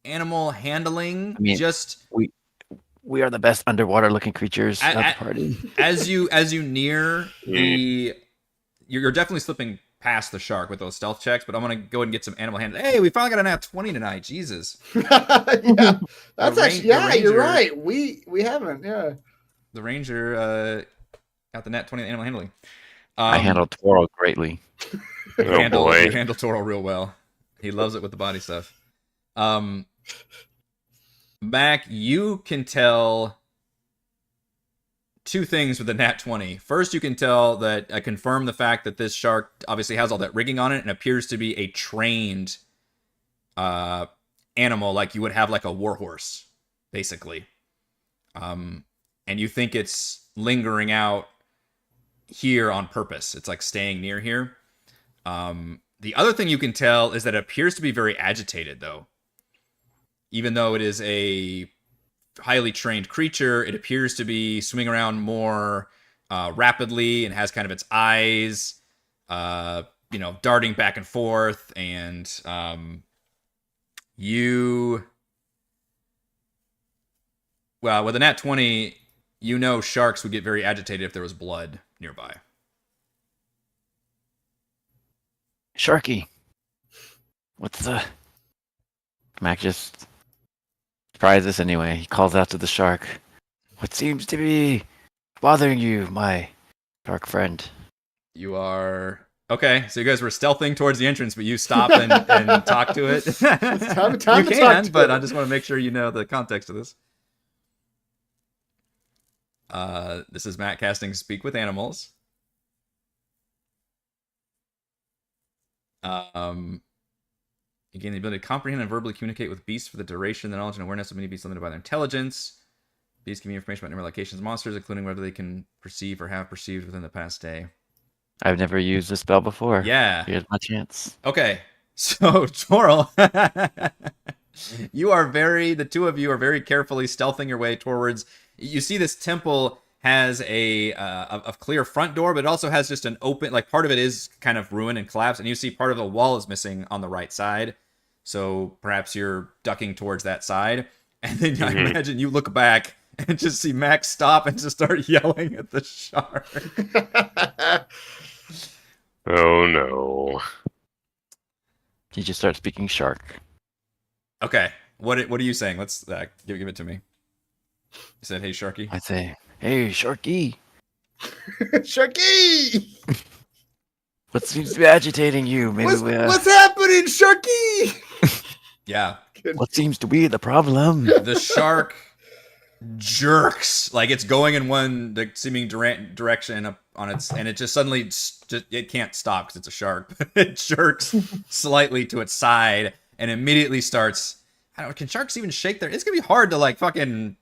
animal handling. I mean, we are the best underwater looking creatures of the party. As you near the, you're definitely slipping past the shark with those stealth checks. But I'm gonna go ahead and get some animal handling. Hey, we finally got a nat 20 tonight. Jesus. Yeah, that's actually, yeah, ranger, you're right. We haven't, yeah. The ranger got the nat 20 animal handling. I handled Toral greatly. You Oh boy. handle Toro real well. He loves it with the body stuff. Mac, you can tell two things with the nat 20. First, you can tell that I confirm the fact that this shark obviously has all that rigging on it and appears to be a trained animal, like you would have like a warhorse, basically. And you think it's lingering out here on purpose. It's like staying near here. The other thing you can tell is that it appears to be very agitated, though. Even though it is a highly trained creature, it appears to be swimming around more rapidly and has kind of its eyes, darting back and forth. And with a nat 20, sharks would get very agitated if there was blood nearby. Sharky. What's the... Mac just tries this anyway. He calls out to the shark. What seems to be bothering you, my shark friend? You are... Okay, so you guys were stealthing towards the entrance, but you stop and talk to it. It's time you to talk can, to but it. I just want to make sure you know the context of this. This is Matt casting Speak with Animals. You gain the ability to comprehend and verbally communicate with beasts for the duration. The knowledge and awareness of many beasts limited by their intelligence. Beasts give you information about numerous locations, monsters, including whether they can perceive or have perceived within the past day. I've never used this spell before. Yeah. Here's my chance. Okay. So, Toril, the two of you are very carefully stealthing your way towards. You see this temple has a clear front door, but it also has just an open, like part of it is kind of ruined and collapsed, and you see part of the wall is missing on the right side. So perhaps you're ducking towards that side. And then I imagine you look back and just see Max stop and just start yelling at the shark. Oh no. He just starts speaking shark. Okay. What are you saying? Let's give it to me. You said, "Hey, Sharky." I say, "Hey, Sharky. Sharky! What seems to be agitating you? Maybe What's happening, Sharky? Yeah. what seems to be the problem?" The shark jerks, like it's going in one seeming direction up on its, and it just suddenly it can't stop because it's a shark, but it jerks slightly to its side and immediately starts. I don't know, can sharks even shake their? It's gonna be hard to like fucking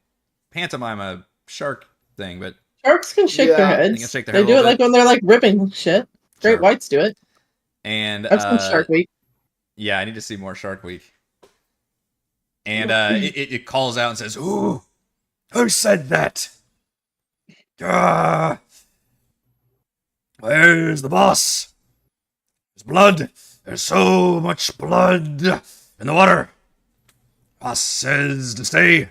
pantomime a shark thing, but Sharks can shake their Yeah. heads. They can shake their They head a do it little like when they're like ripping shit. Great Sure. whites do it. and I've seen Shark Week. yeah, I need to see more Shark Week. And it calls out and says, "Ooh, who said that? Where's the boss? There's blood. There's so much blood in the water. Boss says to stay,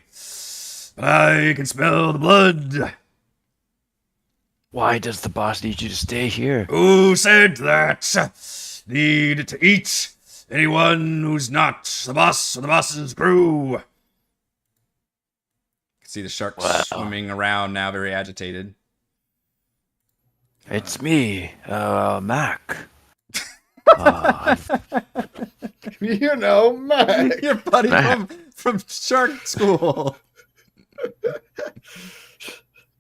but I can smell the blood. Why does the boss need you to stay here? Who said that? Need to eat anyone who's not the boss or the boss's crew." You can see the shark swimming around now, very agitated. It's me, Mac. You know, Mac. Your buddy from Shark School.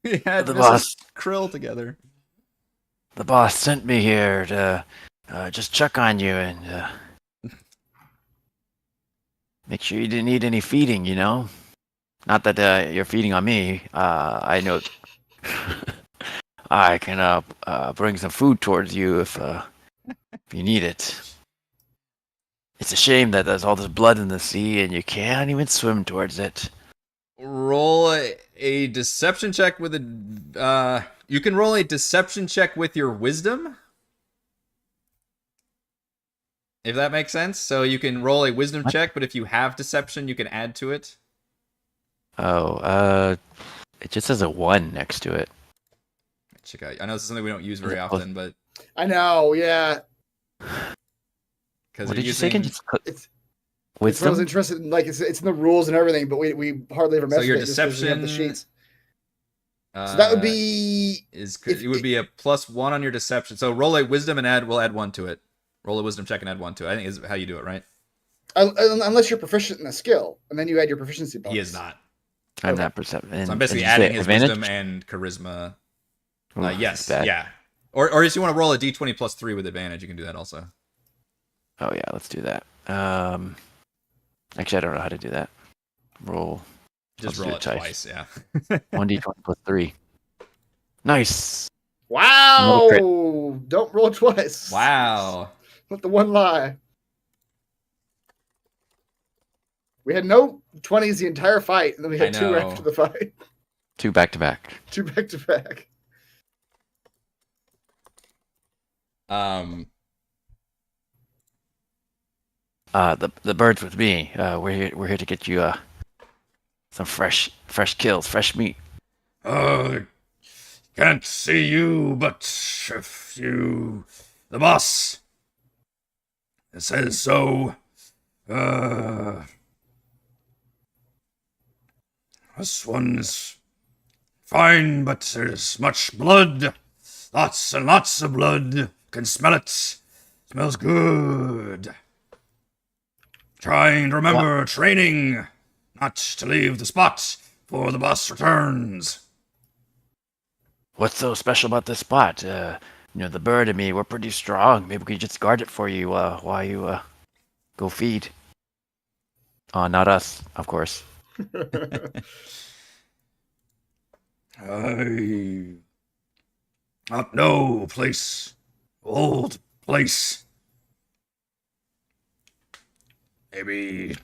We had The Mrs. boss. Krill together. The boss sent me here to just check on you and make sure you didn't need any feeding, you know? Not that you're feeding on me. I know I can bring some food towards you if you need it. It's a shame that there's all this blood in the sea and you can't even swim towards it. Roll a deception check with a. You can roll a deception check with your wisdom, if that makes sense. So you can roll a wisdom check, but if you have deception, you can add to it. Oh, it just says a 1 next to it. Check out. I know this is something we don't use very often, but I know, yeah. because What did you say again? It's Wisdom? I was interested in, like, it's in the rules and everything, but we hardly ever mess So your with it just 'cause we have the deception, sheets. So that would be it would be a +1 on your deception. So roll a wisdom and we'll add 1 to it. Roll a wisdom check and add 1 to it. I think is how you do it, right? unless you're proficient in a skill, and then you add your proficiency bonus. He is not. I'm not perceptive. So I'm basically adding his wisdom and charisma. Yes, yeah. Or if you want to roll a d20 +3 with advantage, you can do that also. Oh yeah, let's do that. Actually, I don't know how to do that. Roll. Just I'll roll do it twice, yeah. 1d20 +3. Nice. Another crit. Wow! Don't roll twice. Wow. Let the one lie. We had no 20s the entire fight, and then we had I 2 know. after the fight. 2 back to back. 2 back to back. The birds with me. We're here to get you some fresh kills, fresh meat. Can't see you, but if you... The boss says so. This one's fine, but there's much blood. Lots and lots of blood. Can smell it. Smells good. Trying to remember training not to leave the spot before the boss returns. What's so special about this spot? The bird and me, we're pretty strong. Maybe we could just guard it for you while you go feed. Not us, of course. I not know place. Old place. Maybe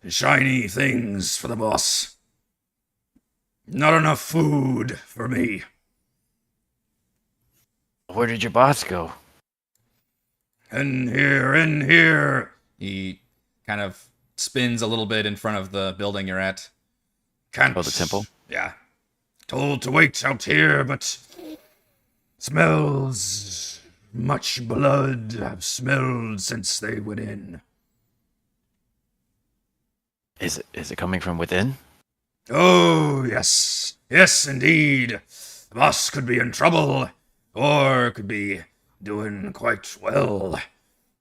shiny things for the boss. Not enough food for me. Where did your boss go? In here, in here. He kind of spins a little bit in front of the building you're at. Can't. Oh, the temple? Yeah. Told to wait out here, but smells much blood have smelled since they went in. Is it coming from within? Oh, yes. Yes, indeed. The boss could be in trouble, or could be doing quite well.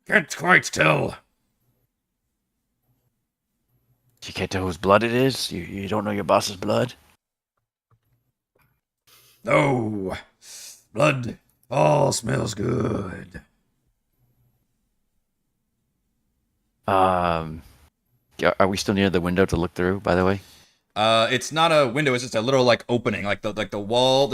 Can't quite tell. You can't tell whose blood it is? You don't know your boss's blood? No. Blood all smells good. Are we still near the window to look through, by the way? It's not a window, it's just a little opening. Like the wall,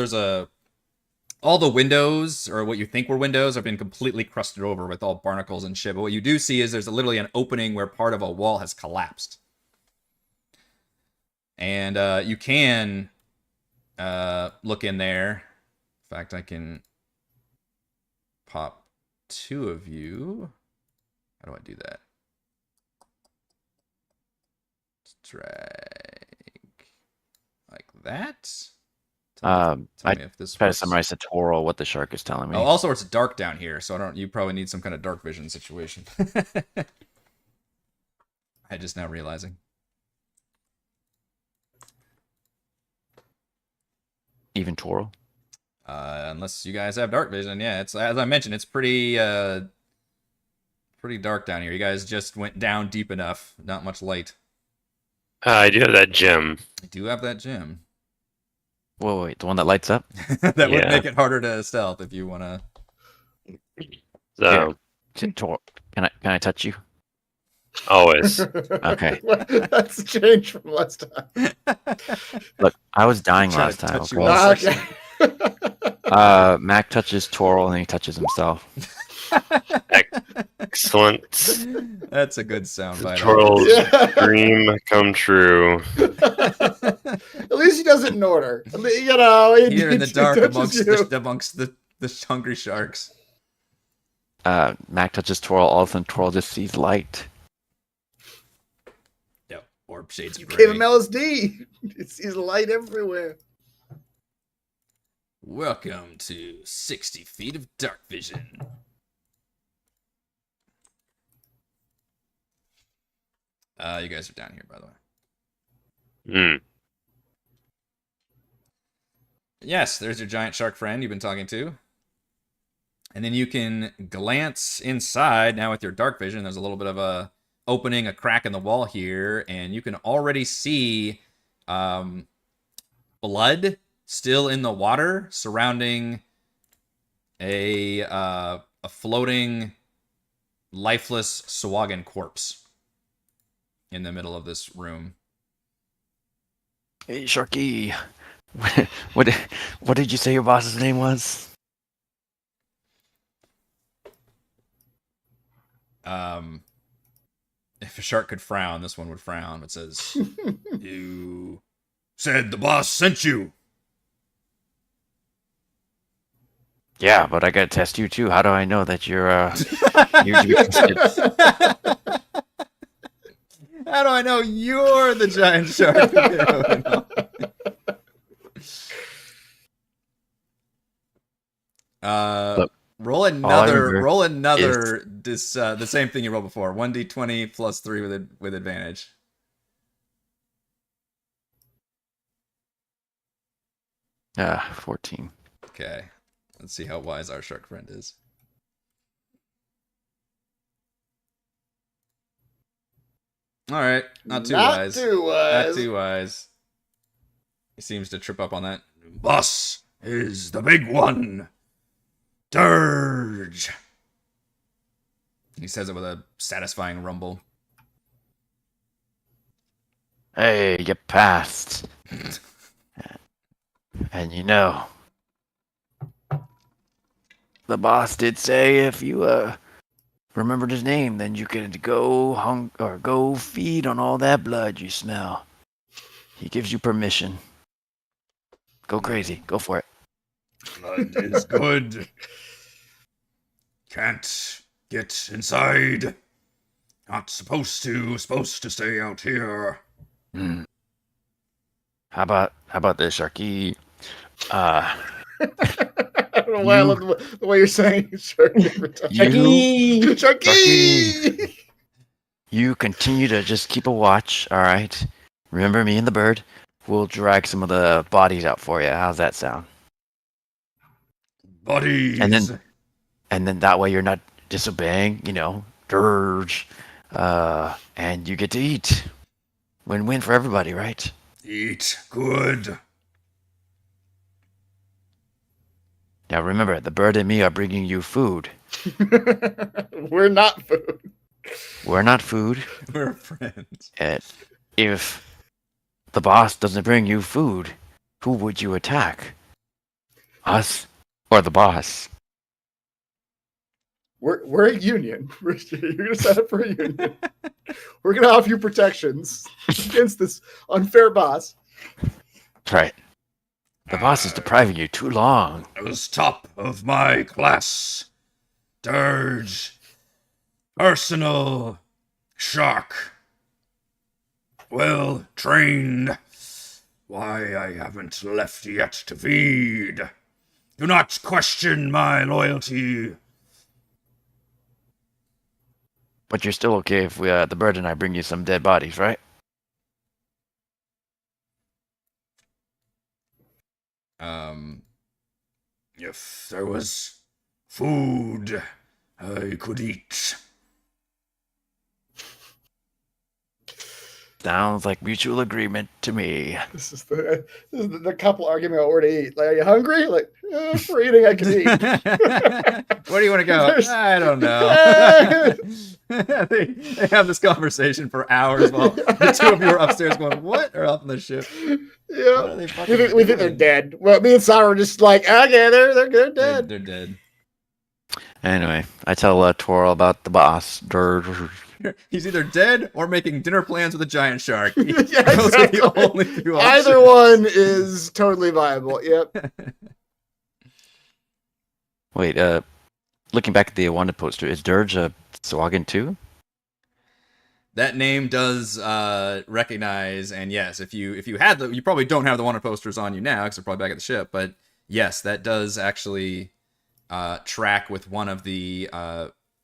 all the windows, or what you think were windows, have been completely crusted over with all barnacles and shit. But what you do see is there's literally an opening where part of a wall has collapsed. And you can look in there. In fact, I can pop 2 of you. How do I do that? Drag like that. Tell me if this try to works. summarize the tutorial what the shark is telling me. Oh, also it's dark down here, so you probably need some kind of dark vision situation. I just now realizing. Even tutorial? Unless you guys have dark vision, yeah. It's, as I mentioned, it's pretty dark down here. You guys just went down deep enough. Not much light. I do have that gem. I do have that gem. Whoa, wait, the one that lights up? That would Yeah. make it harder to stealth if you want to. So, Can I touch you? always. Okay. That's a change from last time. Look, I was dying Try to last time. touch you Okay? all. Okay. Mac touches Toral and then he touches himself. Excellent. That's a good soundbite. Turtle's Yeah. dream come true. At least he does it in order. You know, Here in the dark touches amongst you. the hungry sharks. Mac touches Toral, all of a sudden Toral just sees light. Yep. Orb shades You of gave him gray. LSD. He's light everywhere. Welcome to 60 feet of dark vision. You guys are down here, by the way. Hmm. Yes, there's your giant shark friend you've been talking to. And then you can glance inside now with your dark vision. There's a little bit of a opening, a crack in the wall here, and you can already see blood still in the water surrounding a floating, lifeless Sawagan corpse in the middle of this room. Hey, Sharky. What did you say your boss's name was? If a shark could frown, this one would frown. It says, "You said the boss sent you." Yeah, but I gotta test you too. How do I know that you're you're to be trusted? How do I know you're the giant shark? Look, roll I another. remember Roll another. This the same thing you rolled before. 1d20 plus 3 with advantage. Ah, 14. Okay, let's see how wise our shark friend is. All right, not too wise. Not too wise. He seems to trip up on that. Boss is the big one. Dirge. He says it with a satisfying rumble. Hey, you passed. And you know, the boss did say if you remembered his name, then you could go feed on all that blood you smell. He gives you permission. Go crazy. Go for it. Blood is good. Can't get inside. Not supposed to. Supposed to stay out here. Hmm. How about this, Sharky? I don't know why I love the way you're saying Sharky every time. Sharky! You continue to just keep a watch, all right? Remember me and the bird? We'll drag some of the bodies out for you. How's that sound? Bodies. And then that way you're not disobeying, you know, dirge. And you get to eat. Win-win for everybody, right? Eat good. Now remember, the bird and me are bringing you food. We're not food. We're not food. We're friends. And if the boss doesn't bring you food, who would you attack? Us or the boss? We're a union. You're gonna sign up for a union. We're gonna offer you protections against this unfair boss. Right. The boss is depriving you too long. I was top of my class. Dirge. Arsenal. Shark. Well trained. Why I haven't left yet to feed. Do not question my loyalty. But you're still okay if the bird and I bring you some dead bodies, right? If there was food I could eat. Sounds like mutual agreement to me. This is the couple arguing about where to eat. Like, are you hungry? Like, for eating, I can eat. Where do you want to go? I don't know. they have this conversation for hours while the two of you are upstairs going, what? Or up on the ship. Yeah. We think they're dead. Well, me and Sarah are just like, okay, they're dead. They're dead. Anyway, I tell Twirl about the boss. He's either dead or making dinner plans with a giant shark. Yeah, Those exactly. are the only two options. Either one is totally viable. Yep. Wait, looking back at the wanted poster, is Dirge a Swagan too? That name does recognize, and yes, if you had you probably don't have the wanted posters on you now because they're probably back at the ship. But yes, that does actually track with one of the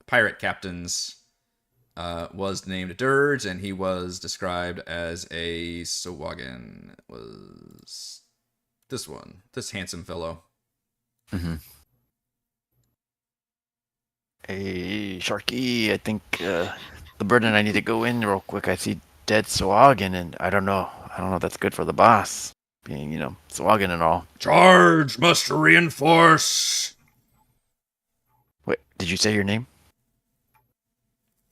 pirate captains. Was named Dirge, and he was described as a Swagan. Was this handsome fellow? Mm-hmm. Hey, Sharky, I think the bird and I need to go in real quick. I see dead Swagan, and I don't know if that's good for the boss, being, Swagan and all. Charge must reinforce. Wait, did you say your name?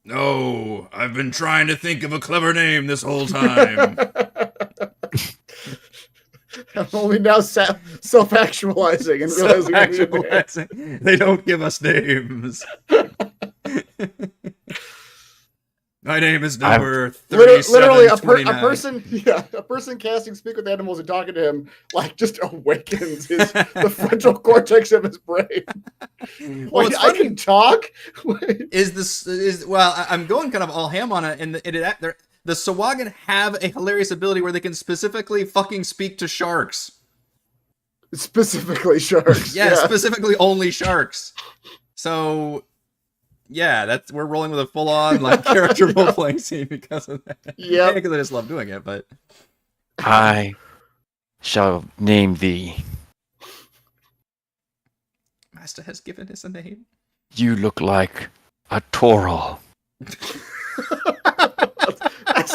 No, I've been trying to think of a clever name this whole time. I'm only now self-actualizing and realizing They don't give us names. My name is I'm- number Literally, a 3729. person casting speak with animals and talking to him like just awakens the frontal cortex of his brain. Well, Wait, it's I funny. can talk. Wait. I'm going kind of all ham on it, and the Sawagan have a hilarious ability where they can specifically fucking speak to sharks. Specifically sharks. Yeah, specifically only sharks. So, yeah, we're rolling with a full-on like character role-playing scene because of that. Yep. Because I just love doing it, but I shall name thee. Master has given us a name. You look like a Toro. That's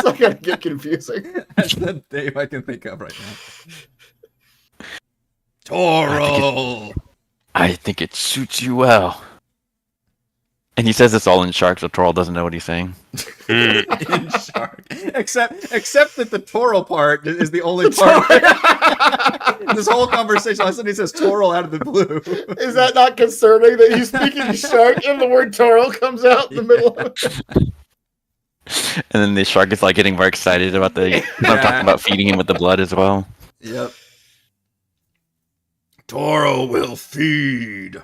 not gonna get confusing. That's the name I can think of right now. Toro. I think it suits you well. And he says this all in shark, so Toro doesn't know what he's saying. In shark. Except that the Toro part is the only part. This whole conversation, all of a sudden he says Toro out of the blue. Is that not concerning that he's speaking shark and the word Toro comes out in the middle of it? And then the shark is like getting more excited about I'm talking about feeding him with the blood as well. Yep. Toro will feed.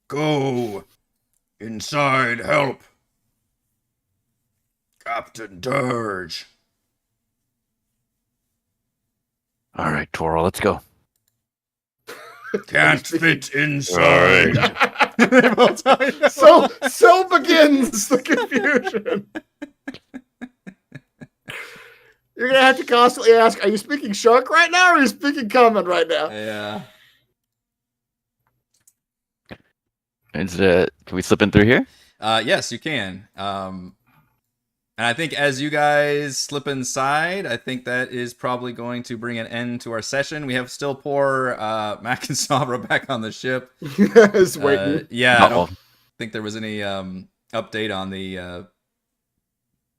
Go inside, help. Captain Dirge. All right, Toro, let's go. Can't fit inside. They both tell you. So begins the confusion. You're gonna have to constantly ask, are you speaking shark right now or are you speaking common right now? Yeah. Can we slip in through here? Yes, you can. And I think as you guys slip inside, I think that is probably going to bring an end to our session. We have still poor Mac and Sabra back on the ship. Just waiting. Yeah, I don't think there was any update on the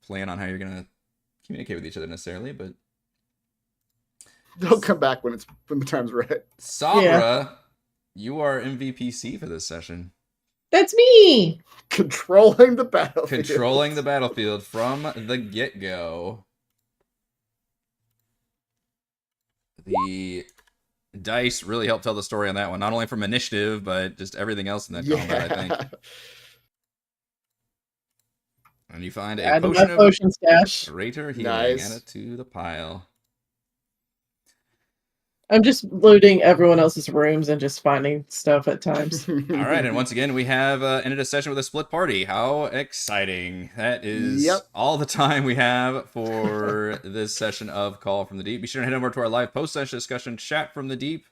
plan on how you're going to communicate with each other necessarily, but They'll come back when the time's right. Sabra, you are MVPC for this session. That's me. Controlling the battlefield. Controlling the battlefield from the get-go. The dice really helped tell the story on that one, not only from initiative, but just everything else in that combat, I think. And you find a Add to my potion of potion stash. greater healing. Nice. Add it to the pile. I'm just looting everyone else's rooms and just finding stuff at times. All right, and once again, we have ended a session with a split party. How exciting. That is all the time we have for this session of Call from the Deep. Be sure to head over to our live post-session discussion chat from the Deep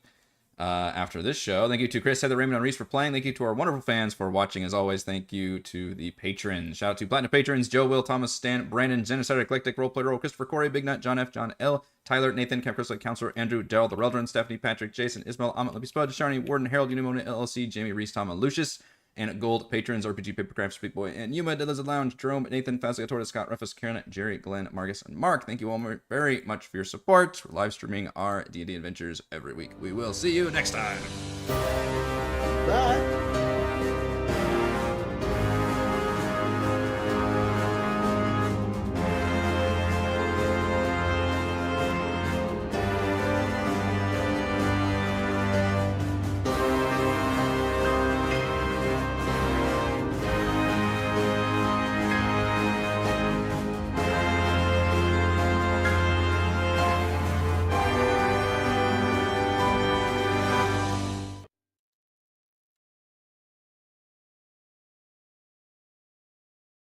after this show. Thank you to Chris, Heather, Raymond, and Reese for playing. Thank you to our wonderful fans for watching. As always, thank you to the patrons. Shout out to Platinum patrons, Joe, Will, Thomas, Stan, Brandon, Genocide, Eclectic, Roleplay Roll, Christopher, Corey, Big Nut, John F., John L., Tyler, Nathan, Camp Crystal, Counselor, Andrew, Daryl, The Reldron, Stephanie, Patrick, Jason, Ismail, Amit, Libby, Spud, Sharni, Warden, Harold, Unimona, LLC, Jamie, Reese, Tom, and Lucius. And gold patrons, RPG Papercraft, Speak Boy, and Yuma, Lizard Lounge, Jerome, Nathan, Fazagatorda, Scott, Rufus, Karen, Jerry, Glenn, Marcus, and Mark. Thank you all very much for your support. We're live streaming our D&D adventures every week. We will see you next time. Bye.